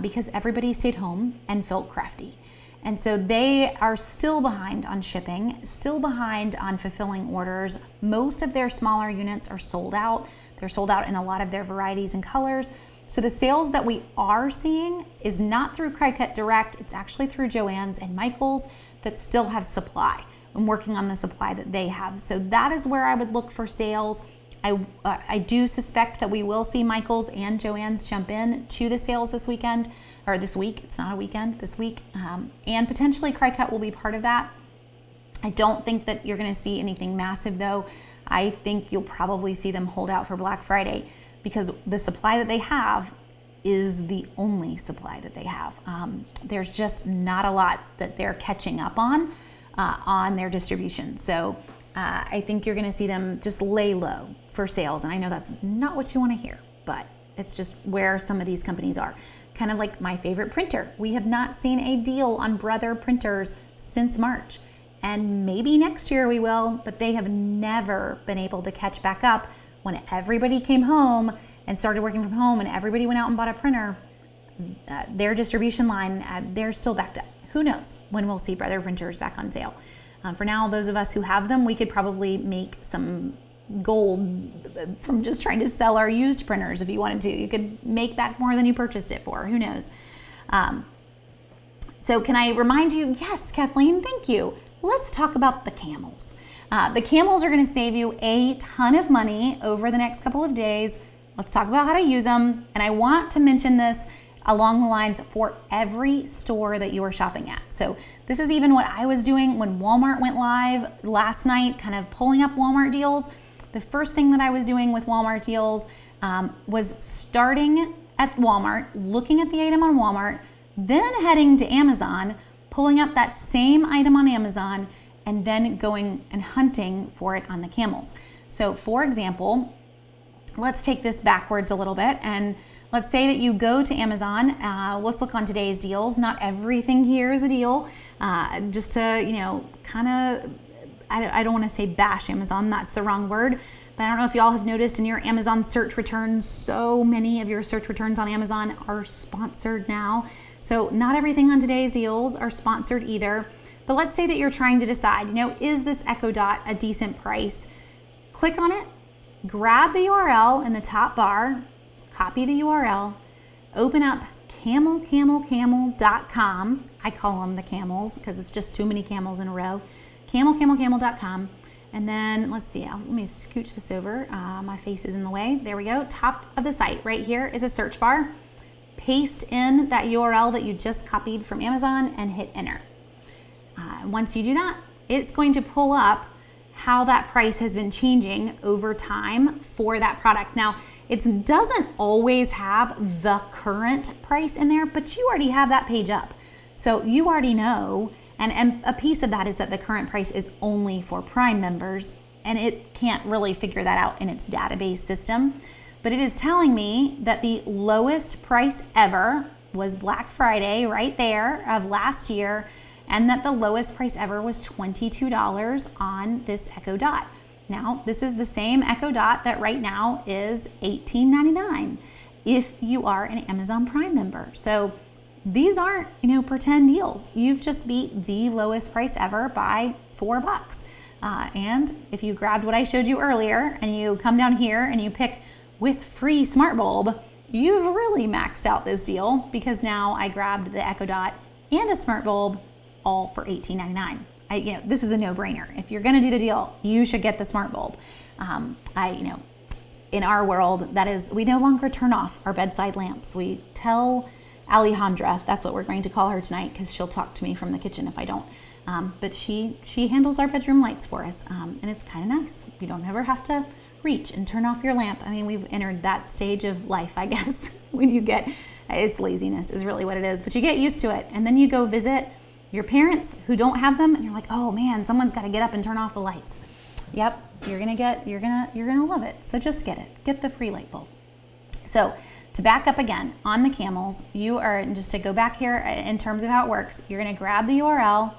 Because everybody stayed home and felt crafty. And so they are still behind on shipping, still behind on fulfilling orders. Most of their smaller units are sold out. They're sold out in a lot of their varieties and colors. So the sales that we are seeing is not through Cricut Direct, it's actually through Joann's and Michael's that still have supply. I'm working on the supply that they have. So that is where I would look for sales. I do suspect that we will see Michael's and Joann's jump in to the sales this weekend, or this week. It's not a weekend, this week. And potentially Cricut will be part of that. I don't think that you're gonna see anything massive though. I think you'll probably see them hold out for Black Friday, because the supply that they have is the only supply that they have. There's just not a lot that they're catching up on their distribution. So I think you're gonna see them just lay low for sales. And I know that's not what you wanna hear, but it's just where some of these companies are. Kind of like my favorite printer. We have not seen a deal on Brother printers since March. And maybe next year we will, but they have never been able to catch back up. When everybody came home and started working from home and everybody went out and bought a printer, their distribution line, they're still backed up. Who knows when we'll see Brother printers back on sale. For now, those of us who have them, we could probably make some gold from just trying to sell our used printers if you wanted to. You could make that more than you purchased it for, who knows. So can I remind you, yes, Kathleen, thank you. Let's talk about the camels. The camels are gonna save you a ton of money over the next couple of days. Let's talk about how to use them. And I want to mention this along the lines for every store that you are shopping at. So this is even what I was doing when Walmart went live last night, kind of pulling up Walmart deals. The first thing that I was doing with Walmart deals was starting at Walmart, looking at the item on Walmart, then heading to Amazon, pulling up that same item on Amazon, and then going and hunting for it on the camels. So for example, let's take this backwards a little bit, and let's say that you go to Amazon. Let's look on today's deals. Not everything here is a deal. Just to, kind of, I don't want to say bash Amazon, that's the wrong word, but I don't know if y'all have noticed in your Amazon search returns, so many of your search returns on Amazon are sponsored now. So not everything on today's deals are sponsored either. But let's say that you're trying to decide, is this Echo Dot a decent price? Click on it, grab the URL in the top bar, copy the URL, open up camelcamel.com. I call them the camels because it's just too many camels in a row. Camelcamel.com. And then let's see, let me scooch this over. My face is in the way. There we go. Top of the site right here is a search bar. Paste in that URL that you just copied from Amazon and hit enter. Once you do that, it's going to pull up how that price has been changing over time for that product. Now, It doesn't always have the current price in there, but you already have that page up. So you already know, and a piece of that is that the current price is only for Prime members, and it can't really figure that out in its database system. But it is telling me that the lowest price ever was Black Friday right there of last year, and that the lowest price ever was $22 on this Echo Dot. Now, this is the same Echo Dot that right now is $18.99 if you are an Amazon Prime member. So these aren't, pretend deals. You've just beat the lowest price ever by $4. And if you grabbed what I showed you earlier and you come down here and you pick with free smart bulb, you've really maxed out this deal, because now I grabbed the Echo Dot and a smart bulb all for $18.99. This is a no-brainer. If you're going to do the deal, you should get the smart bulb. In our world, that is, we no longer turn off our bedside lamps. We tell Alejandra, that's what we're going to call her tonight, because she'll talk to me from the kitchen if I don't. But she handles our bedroom lights for us, and it's kind of nice. You don't ever have to reach and turn off your lamp. We've entered that stage of life, I guess, when it's laziness is really what it is, but you get used to it, and then you go visit your parents who don't have them, and you're like, oh man, someone's got to get up and turn off the lights. Yep, you're gonna love it. So just get it. Get the free light bulb. So to back up again on the camels, you are, just to go back here in terms of how it works, you're gonna grab the URL,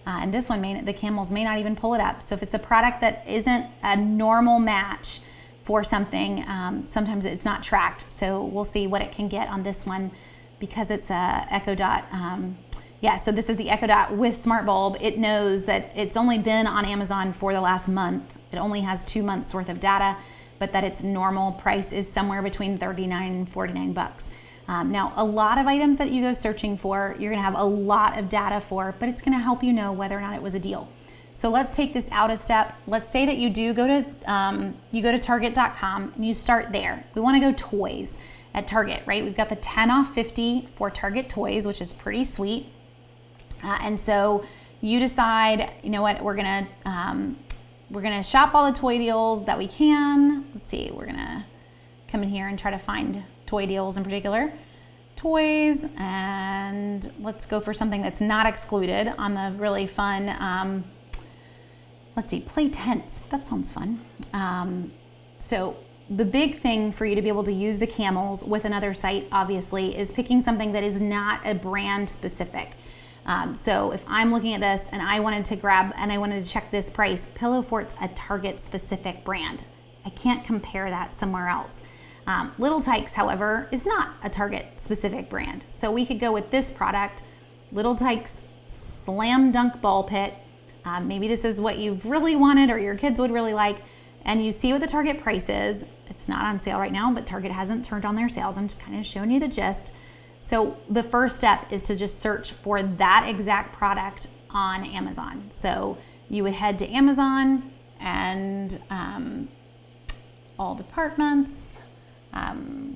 and this one the camels may not even pull it up. So if it's a product that isn't a normal match for something, sometimes it's not tracked. So we'll see what it can get on this one, because it's a Echo Dot. So this is the Echo Dot with smart bulb. It knows that it's only been on Amazon for the last month. It only has 2 months worth of data, but that its normal price is somewhere between $39 and $49. Now, a lot of items that you go searching for, you're gonna have a lot of data for, but it's gonna help you know whether or not it was a deal. So let's take this out a step. Let's say that you do go to Target.com and you start there. We wanna go toys at Target, right? We've got the 10 off 50 for Target toys, which is pretty sweet. And so you decide, you know what, we're gonna shop all the toy deals that we can. Let's see, we're gonna come in here and try to find toy deals in particular. Toys, and let's go for something that's not excluded on the really fun, let's see, play tents. That sounds fun. So the big thing for you to be able to use the camels with another site, obviously, is picking something that is not a brand specific. So if I'm looking at this and I wanted to check this price, Pillow Fort's a Target specific brand. I can't compare that somewhere else. Little Tikes, however, is not a Target specific brand. So we could go with this product, Little Tikes Slam Dunk Ball Pit. Maybe this is what you've really wanted or your kids would really like, and you see what the Target price is. It's not on sale right now, but Target hasn't turned on their sales. I'm just kind of showing you the gist. So the first step is to just search for that exact product on Amazon. So you would head to Amazon and all departments,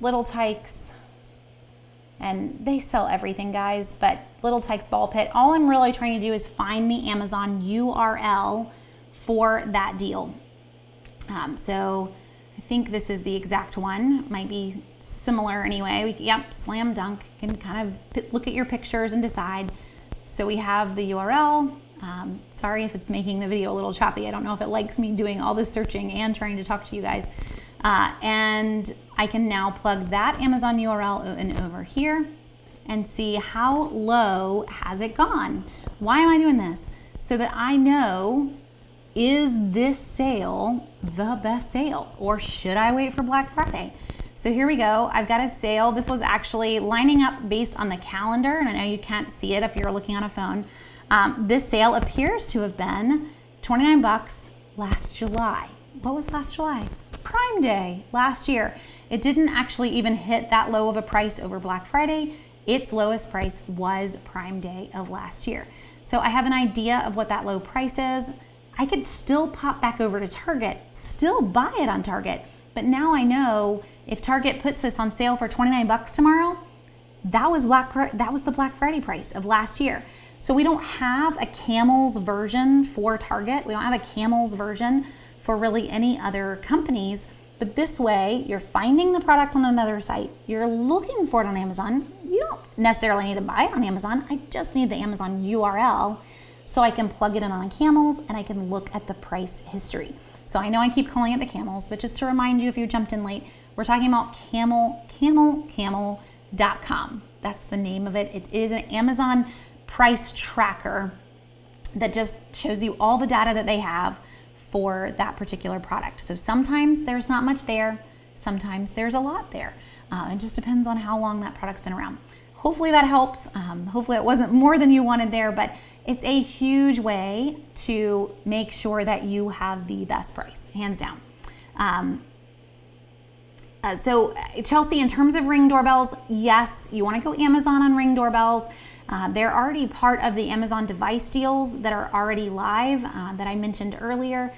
Little Tikes, and they sell everything, guys, but Little Tikes Ball Pit, all I'm really trying to do is find the Amazon URL for that deal. So I think this is the exact one. Might be similar anyway. Yep, slam dunk. You can kind of look at your pictures and decide. So we have the URL. Sorry if it's making the video a little choppy. I don't know if it likes me doing all this searching and trying to talk to you guys. And I can now plug that Amazon URL in over here and see how low has it gone. Why am I doing this? So that I know, is this sale the best sale, or should I wait for Black Friday? So here we go. I've got a sale. This was actually lining up based on the calendar, and I know you can't see it if you're looking on a phone. This sale appears to have been $29 last July. What was last July? Prime Day last year. It didn't actually even hit that low of a price over Black Friday. Its lowest price was Prime Day of last year. So I have an idea of what that low price is. I could still pop back over to Target, still buy it on Target, but now I know if Target puts this on sale for $29 tomorrow, that was the Black Friday price of last year. So we don't have a Camels version for Target. We don't have a Camels version for really any other companies. But this way, you're finding the product on another site, you're looking for it on Amazon. You don't necessarily need to buy it on Amazon. I just need the Amazon URL so I can plug it in on Camels and I can look at the price history. So I know I keep calling it the Camels, but just to remind you if you jumped in late, we're talking about camel.com. That's the name of it. It is an Amazon price tracker that just shows you all the data that they have for that particular product. So sometimes there's not much there, sometimes there's a lot there. It just depends on how long that product's been around. Hopefully that helps. Hopefully it wasn't more than you wanted there, but it's a huge way to make sure that you have the best price, hands down. So Chelsea, in terms of Ring doorbells, yes, you want to go Amazon on Ring doorbells. They're already part of the Amazon device deals that are already live that I mentioned earlier.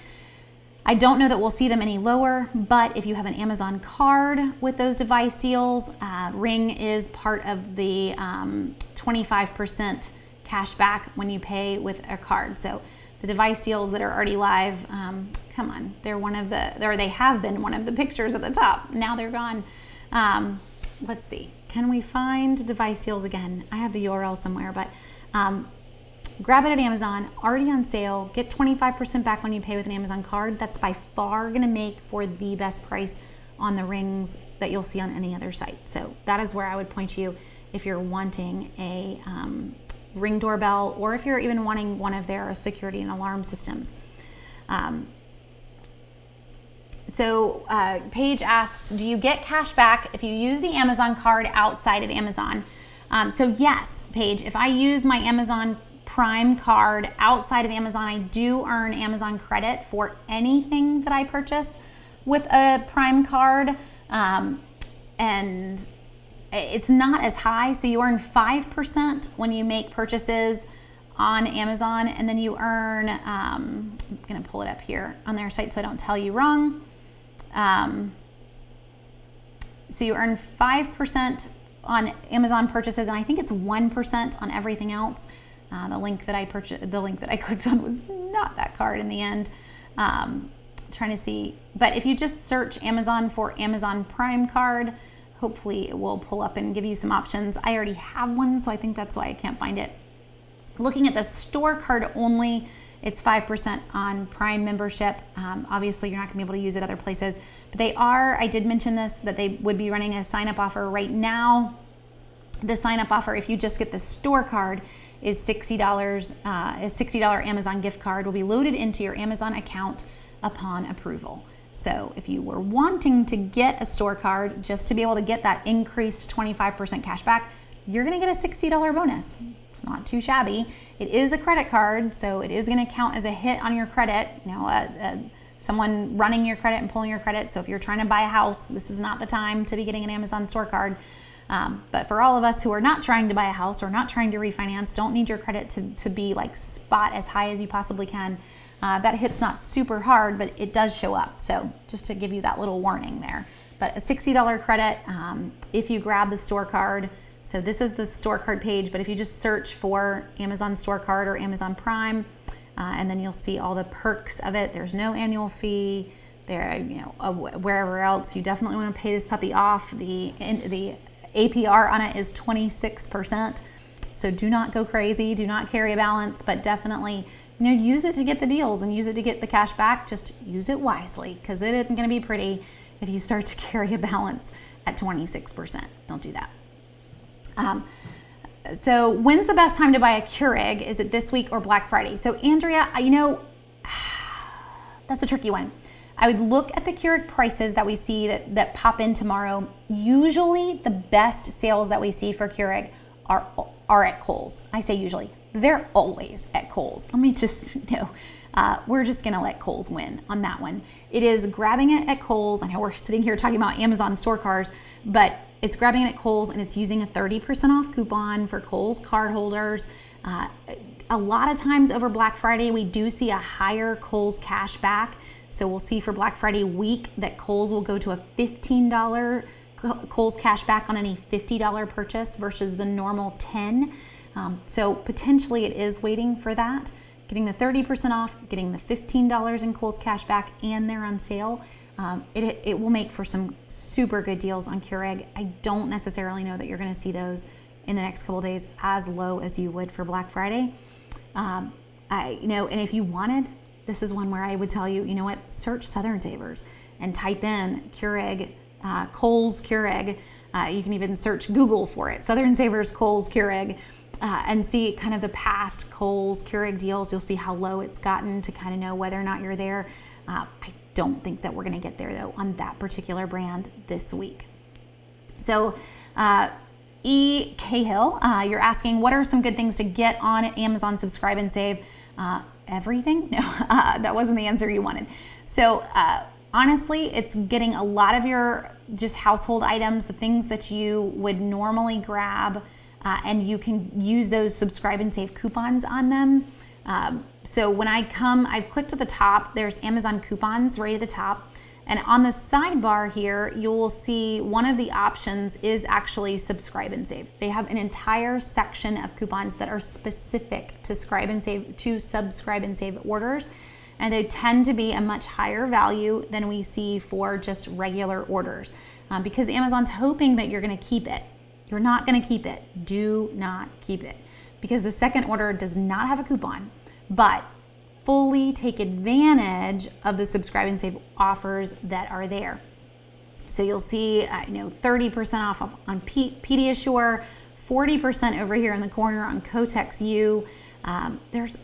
I don't know that we'll see them any lower, but if you have an Amazon card with those device deals, Ring is part of the 25% cash back when you pay with a card. So the device deals that are already live, come on, they're one of the, or they have been one of the pictures at the top. Now they're gone. Let's see. Can we find device deals again? I have the URL somewhere, but grab it at Amazon, already on sale. Get 25% back when you pay with an Amazon card. That's by far gonna make for the best price on the rings that you'll see on any other site. So that is where I would point you if you're wanting a Ring doorbell, or if you're even wanting one of their security and alarm systems. Paige asks, do you get cash back if you use the Amazon card outside of Amazon? So yes, Paige, if I use my Amazon Prime card outside of Amazon, I do earn Amazon credit for anything that I purchase with a Prime card. And it's not as high. So you earn 5% when you make purchases on Amazon, and then you earn, I'm gonna pull it up here on their site so I don't tell you wrong. So you earn 5% on Amazon purchases, and I think it's 1% on everything else. The link that I clicked on was not that card in the end. Trying to see, but if you just search Amazon for Amazon Prime card, hopefully it will pull up and give you some options. I already have one, so I think that's why I can't find it. Looking at the store card only, it's 5% on Prime membership. Obviously, you're not gonna be able to use it other places, but they are, I did mention this, that they would be running a sign-up offer right now. The sign-up offer, if you just get the store card, is $60. A $60 Amazon gift card will be loaded into your Amazon account upon approval. So if you were wanting to get a store card just to be able to get that increased 25% cash back, you're gonna get a $60 bonus. It's not too shabby. It is a credit card, so it is gonna count as a hit on your credit. You know, someone running your credit and pulling your credit. So if you're trying to buy a house, this is not the time to be getting an Amazon store card. But for all of us who are not trying to buy a house or not trying to refinance, don't need your credit to be like spot as high as you possibly can. That hit's not super hard, but it does show up. So just to give you that little warning there. But a $60 credit if you grab the store card. So this is the store card page, but if you just search for Amazon store card or Amazon Prime, and then you'll see all the perks of it. There's no annual fee. There, you know, wherever else, you definitely want to pay this puppy off. The APR on it is 26%. So do not go crazy. Do not carry a balance, but definitely, you know, use it to get the deals and use it to get the cash back. Just use it wisely, because it isn't going to be pretty if you start to carry a balance at 26%. Don't do that. So when's the best time to buy a Keurig? Is it this week or Black Friday? So Andrea, you know, that's a tricky one. I would look at the Keurig prices that we see that pop in tomorrow. Usually the best sales that we see for Keurig are at Kohl's. I say usually. They're always at Kohl's. Let me just, we're just gonna let Kohl's win on that one. It is grabbing it at Kohl's. I know we're sitting here talking about Amazon store cards, but it's grabbing it at Kohl's and it's using a 30% off coupon for Kohl's card holders. A lot of times over Black Friday, we do see a higher Kohl's cash back. So we'll see for Black Friday week that Kohl's will go to a $15 Kohl's cash back on any $50 purchase versus the normal $10. So potentially it is waiting for that, getting the 30% off, getting the $15 in Kohl's cash back, and they're on sale. It will make for some super good deals on Keurig. I don't necessarily know that you're going to see those in the next couple days as low as you would for Black Friday. And if you wanted, this is one where I would tell you, you know what, search Southern Savers and type in Keurig, Kohl's Keurig. You can even search Google for it, Southern Savers Kohl's Keurig, and see kind of the past Kohl's Keurig deals. You'll see how low it's gotten to kind of know whether or not you're there. I don't think that we're going to get there though on that particular brand this week. So E. Cahill, you're asking, what are some good things to get on Amazon Subscribe and Save? Everything? No, that wasn't the answer you wanted. So honestly, it's getting a lot of your just household items, the things that you would normally grab, and you can use those Subscribe and Save coupons on them. So when I've clicked at the top, there's Amazon coupons right at the top. And on the sidebar here, you will see one of the options is actually Subscribe and Save. They have an entire section of coupons that are specific to Subscribe and Save orders. And they tend to be a much higher value than we see for just regular orders. Because Amazon's hoping that you're gonna keep it. You're not gonna keep it. Do not keep it. Because the second order does not have a coupon, but fully take advantage of the Subscribe and Save offers that are there. So you'll see 30% off on Pediasure, 40% over here in the corner on Kotex U. There's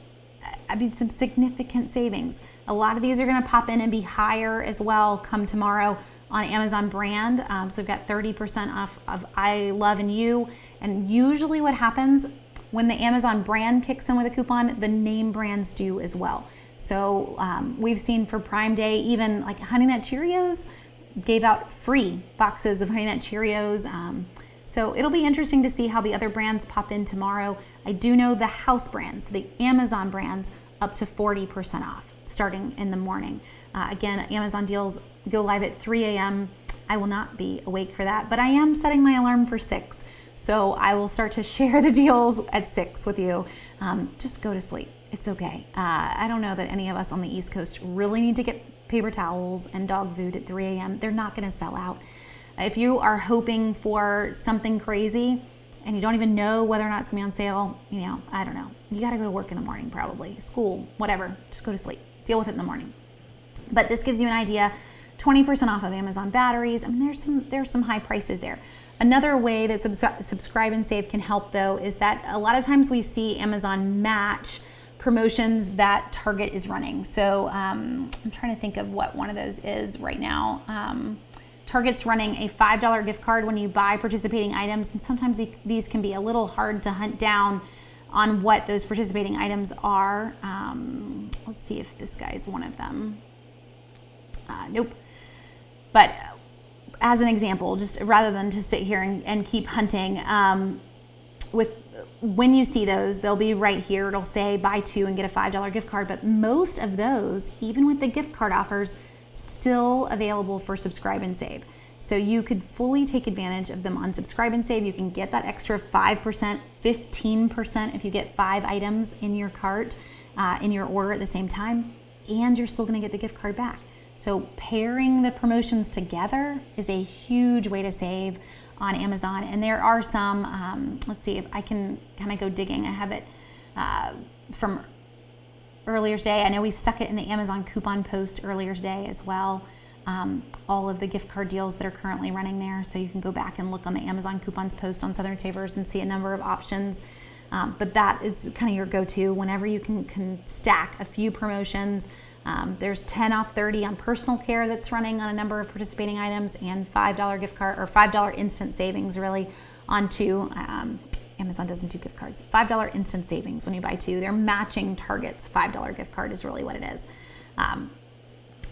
some significant savings. A lot of these are going to pop in and be higher as well come tomorrow on Amazon brand. So we've got 30% off of I Love and You. And usually what happens when the Amazon brand kicks in with a coupon, the name brands do as well. So we've seen for Prime Day, even like Honey Nut Cheerios gave out free boxes of Honey Nut Cheerios. So it'll be interesting to see how the other brands pop in tomorrow. I do know the house brands, the Amazon brands, up to 40% off starting in the morning. Again, Amazon deals go live at 3 a.m. I will not be awake for that, but I am setting my alarm for 6. So I will start to share the deals at 6 with you. Just go to sleep. It's okay. I don't know that any of us on the East Coast really need to get paper towels and dog food at 3 a.m. They're not going to sell out. If you are hoping for something crazy and you don't even know whether or not it's going to be on sale, I don't know. You got to go to work in the morning probably, school, whatever. Just go to sleep. Deal with it in the morning. But this gives you an idea. 20% off of Amazon batteries. I mean, there's some high prices there. Another way that Subscribe and Save can help though is that a lot of times we see Amazon match promotions that Target is running. So I'm trying to think of what one of those is right now. Target's running a $5 gift card when you buy participating items, and sometimes these can be a little hard to hunt down on what those participating items are. Let's see if this guy is one of them. Nope. But as an example, just rather than to sit here and keep hunting, when you see those, they'll be right here. It'll say buy 2 and get a $5 gift card. But most of those, even with the gift card offers, still available for Subscribe and Save. So you could fully take advantage of them on Subscribe and Save. You can get that extra 5%, 15% if you get 5 items in your cart, in your order at the same time, and you're still gonna get the gift card back. So pairing the promotions together is a huge way to save on Amazon. And there are some, let's see if I can kind of go digging. I have it from earlier today. I know we stuck it in the Amazon coupon post earlier today as well. All of the gift card deals that are currently running there. So you can go back and look on the Amazon coupons post on Southern Savers and see a number of options. But that is kind of your go-to whenever you can stack a few promotions. There's 10 off 30 on personal care that's running on a number of participating items, and $5 gift card or $5 instant savings really on 2. Amazon doesn't do gift cards. $5 instant savings when you buy 2. They're matching Target's $5 gift card is really what it is.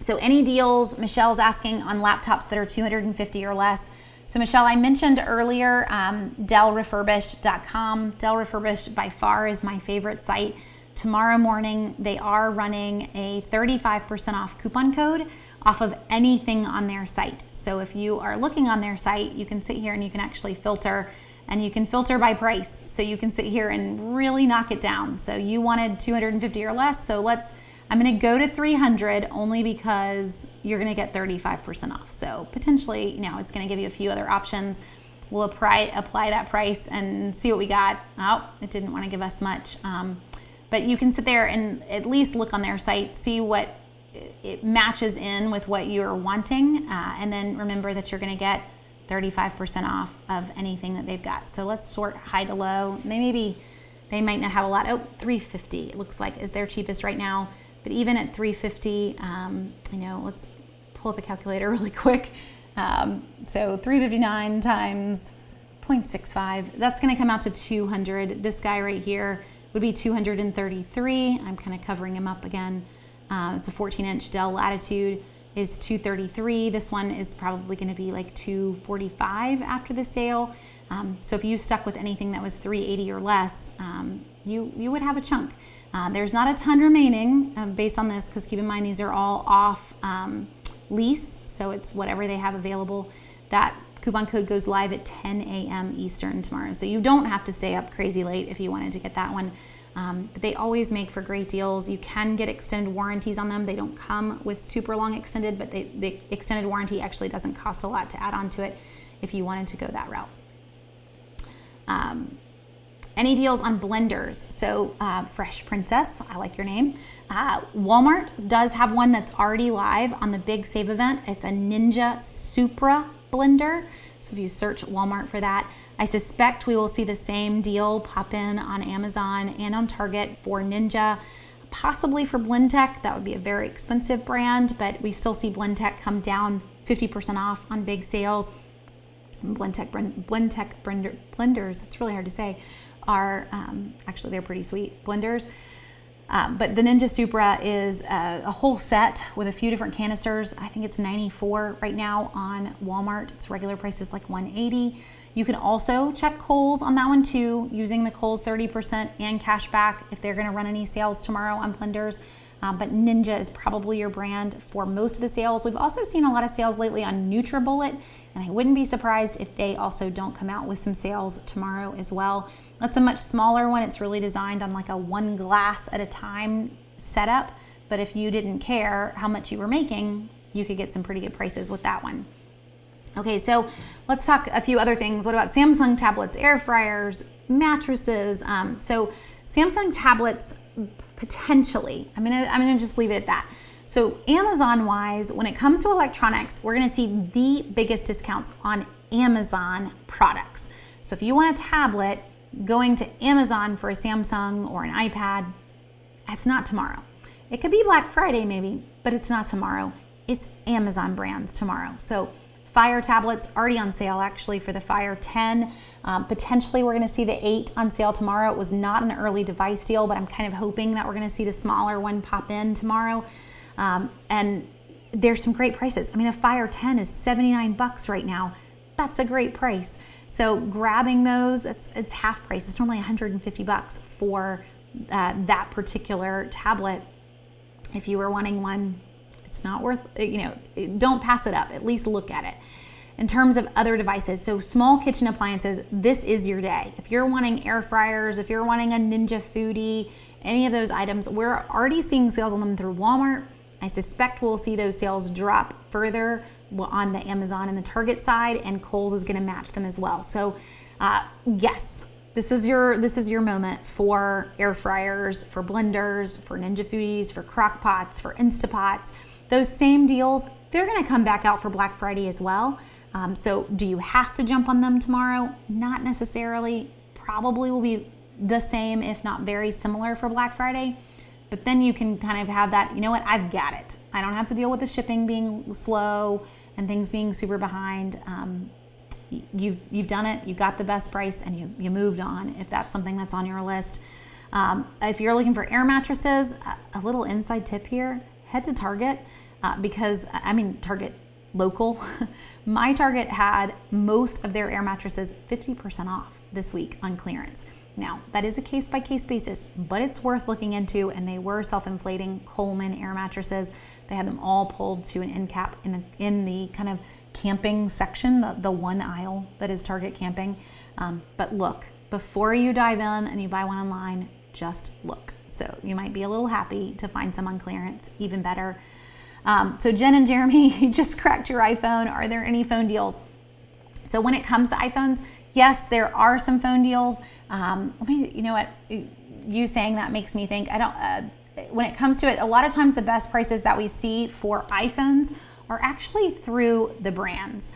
So any deals, Michelle's asking on laptops that are $250 or less. So Michelle, I mentioned earlier DellRefurbished.com. Dell Refurbished by far is my favorite site. Tomorrow morning, they are running a 35% off coupon code off of anything on their site. So if you are looking on their site, you can sit here and you can actually filter, and you can filter by price. So you can sit here and really knock it down. So you wanted $250 or less, so let's I'm going to go to 300 only because you're going to get 35% off. So potentially, it's going to give you a few other options. We'll apply that price and see what we got. Oh, it didn't want to give us much. But you can sit there and at least look on their site, see what it matches in with what you're wanting. And then remember that you're going to get 35% off of anything that they've got. So let's sort high to low. They might not have a lot. Oh, $350 it looks like is their cheapest right now. But even at $350, let's pull up a calculator really quick. So 359 times 0.65, that's going to come out to 200. This guy right here would be 233. I'm kind of covering him up again. It's a 14-inch Dell Latitude is 233. This one is probably going to be like 245 after the sale. So if you stuck with anything that was 380 or less, you would have a chunk. There's not a ton remaining based on this, because keep in mind these are all off lease, so it's whatever they have available. That coupon code goes live at 10 a.m. Eastern tomorrow, so you don't have to stay up crazy late if you wanted to get that one. But they always make for great deals. You can get extended warranties on them. They don't come with super long extended, but the extended warranty actually doesn't cost a lot to add on to it if you wanted to go that route. Any deals on blenders? So Fresh Princess, I like your name. Walmart does have one that's already live on the Big Save event. It's a Ninja Supra blender. So if you search Walmart for that, I suspect we will see the same deal pop in on Amazon and on Target for Ninja, possibly for Blendtec. That would be a very expensive brand, but we still see Blendtec come down 50% off on big sales. Blendtec blenders, that's really hard to say, are actually they're pretty sweet blenders. But the Ninja Supra is a whole set with a few different canisters. I think it's $94 right now on Walmart. Its regular price is like $180. You can also check Kohl's on that one too, using the Kohl's 30% and cashback if they're going to run any sales tomorrow on blenders. But Ninja is probably your brand for most of the sales. We've also seen a lot of sales lately on NutriBullet, and I wouldn't be surprised if they also don't come out with some sales tomorrow as well. That's a much smaller one. It's really designed on like a one glass at a time setup. But if you didn't care how much you were making, you could get some pretty good prices with that one. Okay, so let's talk a few other things. What about Samsung tablets, air fryers, mattresses? So Samsung tablets, potentially. I'm gonna just leave it at that. So Amazon-wise, when it comes to electronics, we're gonna see the biggest discounts on Amazon products. So if you want a tablet, going to Amazon for a Samsung or an iPad, it's not tomorrow. It could be Black Friday maybe, but it's not tomorrow. It's Amazon brands tomorrow. So Fire tablets already on sale actually for the Fire 10. Potentially we're going to see the 8 on sale tomorrow. It was not an early device deal, but I'm kind of hoping that we're going to see the smaller one pop in tomorrow. And there's some great prices. I mean, a Fire 10 is $79 right now. That's a great price. So grabbing those, it's half price. It's normally $150 for that particular tablet. If you were wanting one, it's not worth, don't pass it up. At least look at it. In terms of other devices, so small kitchen appliances, this is your day. If you're wanting air fryers, if you're wanting a Ninja Foodie, any of those items, we're already seeing sales on them through Walmart. I suspect we'll see those sales drop further on the Amazon and the Target side, and Kohl's is going to match them as well. So yes, this is your moment for air fryers, for blenders, for Ninja Foodies, for crock pots, for Instapots. Those same deals, they're going to come back out for Black Friday as well. So do you have to jump on them tomorrow? Not necessarily. Probably will be the same, if not very similar for Black Friday. But then you can kind of have that, you know what, I've got it. I don't have to deal with the shipping being slow and things being super behind. You've done it, you got the best price, and you moved on, if that's something that's on your list. If you're looking for air mattresses, a little inside tip here, head to Target, because, Target local. My Target had most of their air mattresses 50% off this week on clearance. Now, that is a case-by-case basis, but it's worth looking into, and they were self-inflating Coleman air mattresses. They had them all pulled to an end cap in the kind of camping section, the one aisle that is Target camping. But look, before you dive in and you buy one online, just look. So you might be a little happy to find some on clearance, even better. So Jen and Jeremy, you just cracked your iPhone. Are there any phone deals? So when it comes to iPhones, yes, there are some phone deals. You know what? You saying that makes me think, when it comes to it, a lot of times the best prices that we see for iPhones are actually through the brands,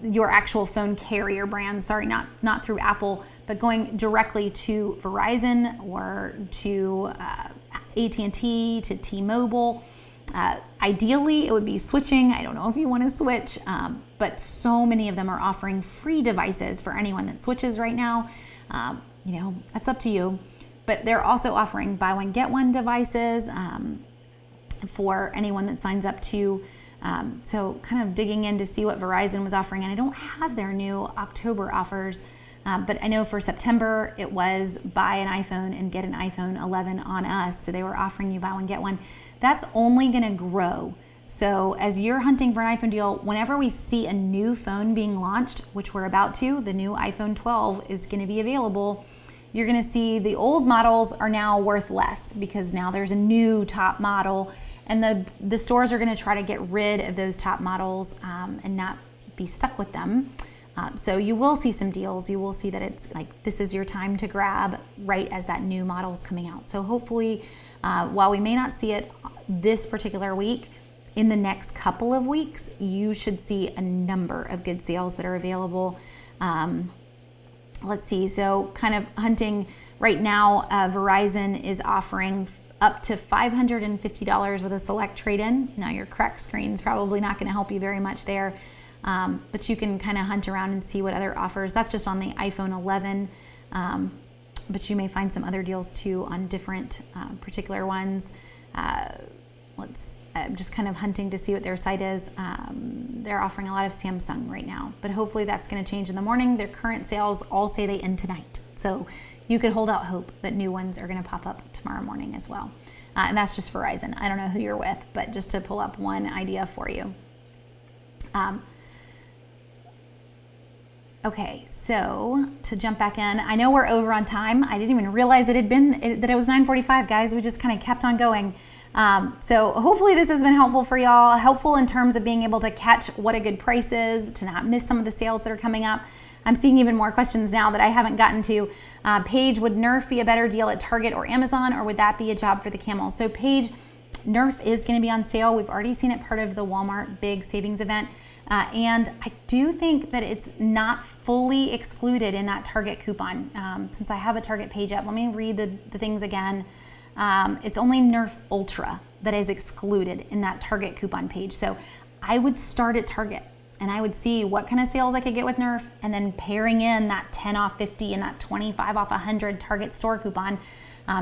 your actual phone carrier brands, sorry, not through Apple, but going directly to Verizon or to AT&T, to T-Mobile. Ideally, it would be switching. I don't know if you want to switch, but so many of them are offering free devices for anyone that switches right now. That's up to you. But they're also offering buy one, get one devices for anyone that signs up to. So kind of digging in to see what Verizon was offering. And I don't have their new October offers, but I know for September it was buy an iPhone and get an iPhone 11 on us. So they were offering you buy one, get one. That's only going to grow. So as you're hunting for an iPhone deal, whenever we see a new phone being launched, which we're about to, the new iPhone 12 is going to be available, you're going to see the old models are now worth less because now there's a new top model, and the stores are going to try to get rid of those top models and not be stuck with them. So you will see some deals. You will see that it's like this is your time to grab right as that new model is coming out. So hopefully, while we may not see it this particular week, in the next couple of weeks, you should see a number of good sales that are available. Let's see, so kind of hunting right now, Verizon is offering up to $550 with a select trade-in. Now your cracked screen's probably not gonna help you very much there, but you can kind of hunt around and see what other offers. That's just on the iPhone 11, but you may find some other deals too on different particular ones. I'm just kind of hunting to see what their site is. They're offering a lot of Samsung right now, but hopefully that's going to change in the morning. Their current sales all say they end tonight. So you could hold out hope that new ones are going to pop up tomorrow morning as well. And that's just Verizon. I don't know who you're with, but just to pull up one idea for you. Okay, so to jump back in, I know we're over on time. I didn't even realize that it was 9:45, guys. We just kind of kept on going. So hopefully this has been helpful for y'all, helpful in terms of being able to catch what a good price is, to not miss some of the sales that are coming up. I'm seeing even more questions now that I haven't gotten to. Paige, would Nerf be a better deal at Target or Amazon, or would that be a job for the camels? So Paige, Nerf is going to be on sale. We've already seen it part of the Walmart big savings event. And I do think that it's not fully excluded in that Target coupon. Since I have a Target page up, let me read the things again. It's only Nerf Ultra that is excluded in that Target coupon page. So I would start at Target and I would see what kind of sales I could get with Nerf, and then pairing in that 10 off 50 and that 25 off 100 Target store coupon.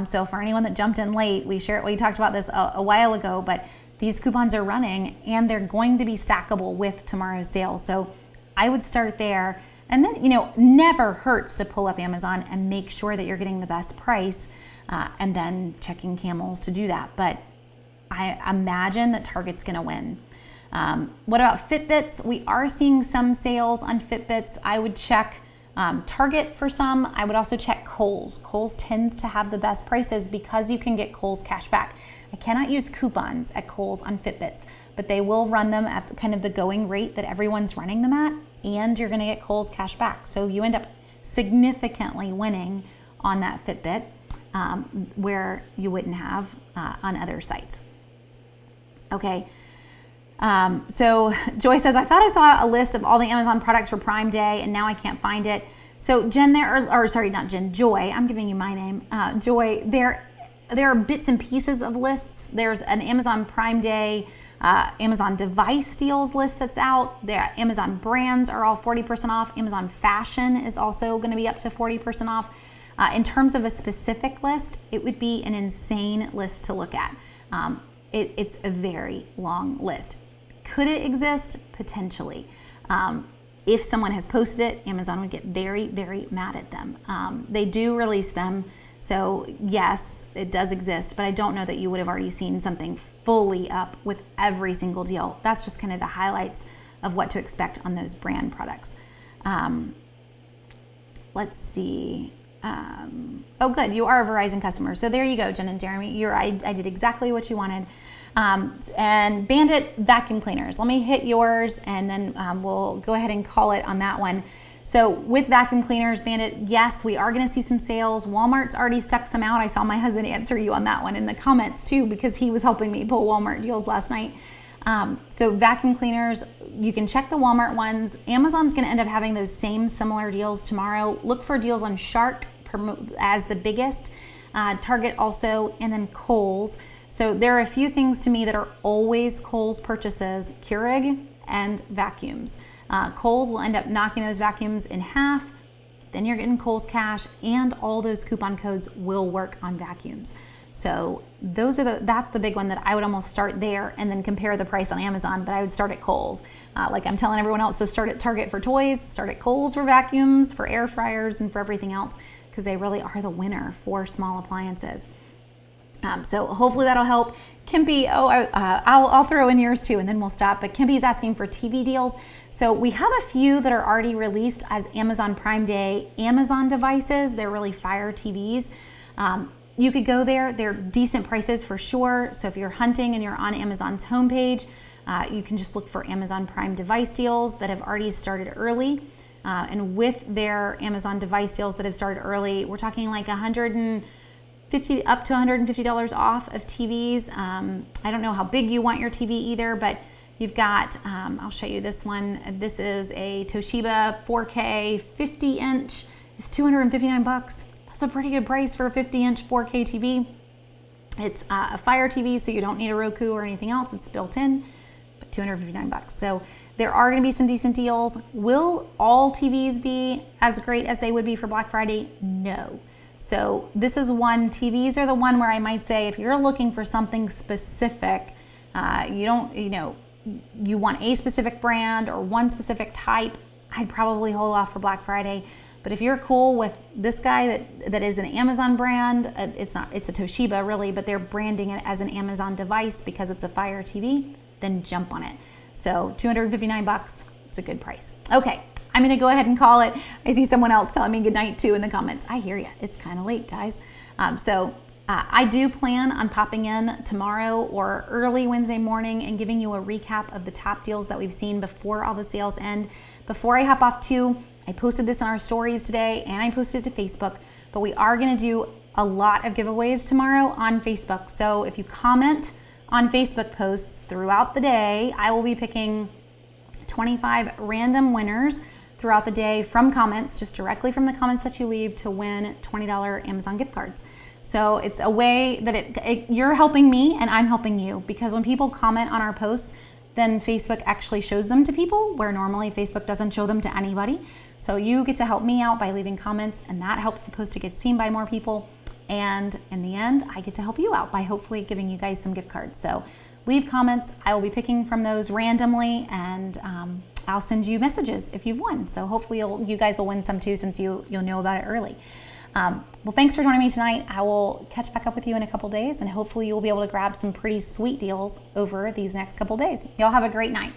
So for anyone that jumped in late, we talked about this a while ago, but these coupons are running and they're going to be stackable with tomorrow's sale. So I would start there, and then, never hurts to pull up Amazon and make sure that you're getting the best price. And then checking Camels to do that. But I imagine that Target's going to win. What about Fitbits? We are seeing some sales on Fitbits. I would check Target for some. I would also check Kohl's. Kohl's tends to have the best prices because you can get Kohl's cashback. I cannot use coupons at Kohl's on Fitbits, but they will run them at kind of the going rate that everyone's running them at, and you're going to get Kohl's cashback. So you end up significantly winning on that Fitbit. Where you wouldn't have on other sites. Okay, so Joy says, I thought I saw a list of all the Amazon products for Prime Day and now I can't find it. So Jen, Joy, I'm giving you my name. Joy, there are bits and pieces of lists. There's an Amazon Prime Day, Amazon device deals list that's out. There, Amazon brands are all 40% off. Amazon fashion is also going to be up to 40% off. In terms of a specific list, it would be an insane list to look at. It's a very long list. Could it exist? Potentially. If someone has posted it, Amazon would get very, very mad at them. They do release them, so yes, it does exist, but I don't know that you would have already seen something fully up with every single deal. That's just kind of the highlights of what to expect on those brand products. Let's see. Oh, good. You are a Verizon customer. So there you go, Jen and Jeremy. I did exactly what you wanted. And Bandit vacuum cleaners. Let me hit yours, and then we'll go ahead and call it on that one. So with vacuum cleaners, Bandit, yes, we are going to see some sales. Walmart's already stuck some out. I saw my husband answer you on that one in the comments too, because he was helping me pull Walmart deals last night. So vacuum cleaners, you can check the Walmart ones. Amazon's going to end up having those same similar deals tomorrow. Look for deals on Shark as the biggest, Target also, and then Kohl's. So there are a few things to me that are always Kohl's purchases: Keurig and vacuums. Kohl's will end up knocking those vacuums in half. Then you're getting Kohl's cash, and all those coupon codes will work on vacuums. So that's the big one that I would almost start there and then compare the price on Amazon, but I would start at Kohl's. Like I'm telling everyone else to start at Target for toys, start at Kohl's for vacuums, for air fryers, and for everything else, because they really are the winner for small appliances. So hopefully that'll help. Kimpy, I'll throw in yours too, and then we'll stop. But Kimpy's asking for TV deals. So we have a few that are already released as Amazon Prime Day Amazon devices. They're really Fire TVs. You could go there. They're decent prices for sure. So if you're hunting and you're on Amazon's homepage, you can just look for Amazon Prime device deals that have already started early. And with their Amazon device deals that have started early, we're talking like $150 up to $150 off of TVs. I don't know how big you want your TV either, but you've got, I'll show you this one. This is a Toshiba 4K 50-inch. It's $259. That's a pretty good price for a 50-inch 4K TV. It's a Fire TV, so you don't need a Roku or anything else. It's built in, but $259. So there are going to be some decent deals. Will all TVs be as great as they would be for Black Friday? No. So this is one, TVs are the one where I might say if you're looking for something specific, you want a specific brand or one specific type, I'd probably hold off for Black Friday. But if you're cool with this guy that is an Amazon brand, it's a Toshiba really, but they're branding it as an Amazon device because it's a Fire TV, then jump on it. So $259, it's a good price. Okay, I'm gonna go ahead and call it. I see someone else telling me goodnight too in the comments. I hear you, it's kind of late, guys. I do plan on popping in tomorrow or early Wednesday morning and giving you a recap of the top deals that we've seen before all the sales end. Before I hop off too, I posted this in our stories today and I posted it to Facebook, but we are gonna do a lot of giveaways tomorrow on Facebook. So if you comment on Facebook posts throughout the day, I will be picking 25 random winners throughout the day from comments, just directly from the comments that you leave, to win $20 Amazon gift cards. So it's a way that you're helping me and I'm helping you, because when people comment on our posts, then Facebook actually shows them to people where normally Facebook doesn't show them to anybody. So you get to help me out by leaving comments, and that helps the post to get seen by more people. And in the end, I get to help you out by hopefully giving you guys some gift cards. So leave comments. I will be picking from those randomly, and I'll send you messages if you've won. So hopefully you guys will win some too, since you'll know about it early. Well, thanks for joining me tonight. I will catch back up with you in a couple days, and hopefully you'll be able to grab some pretty sweet deals over these next couple days. Y'all have a great night.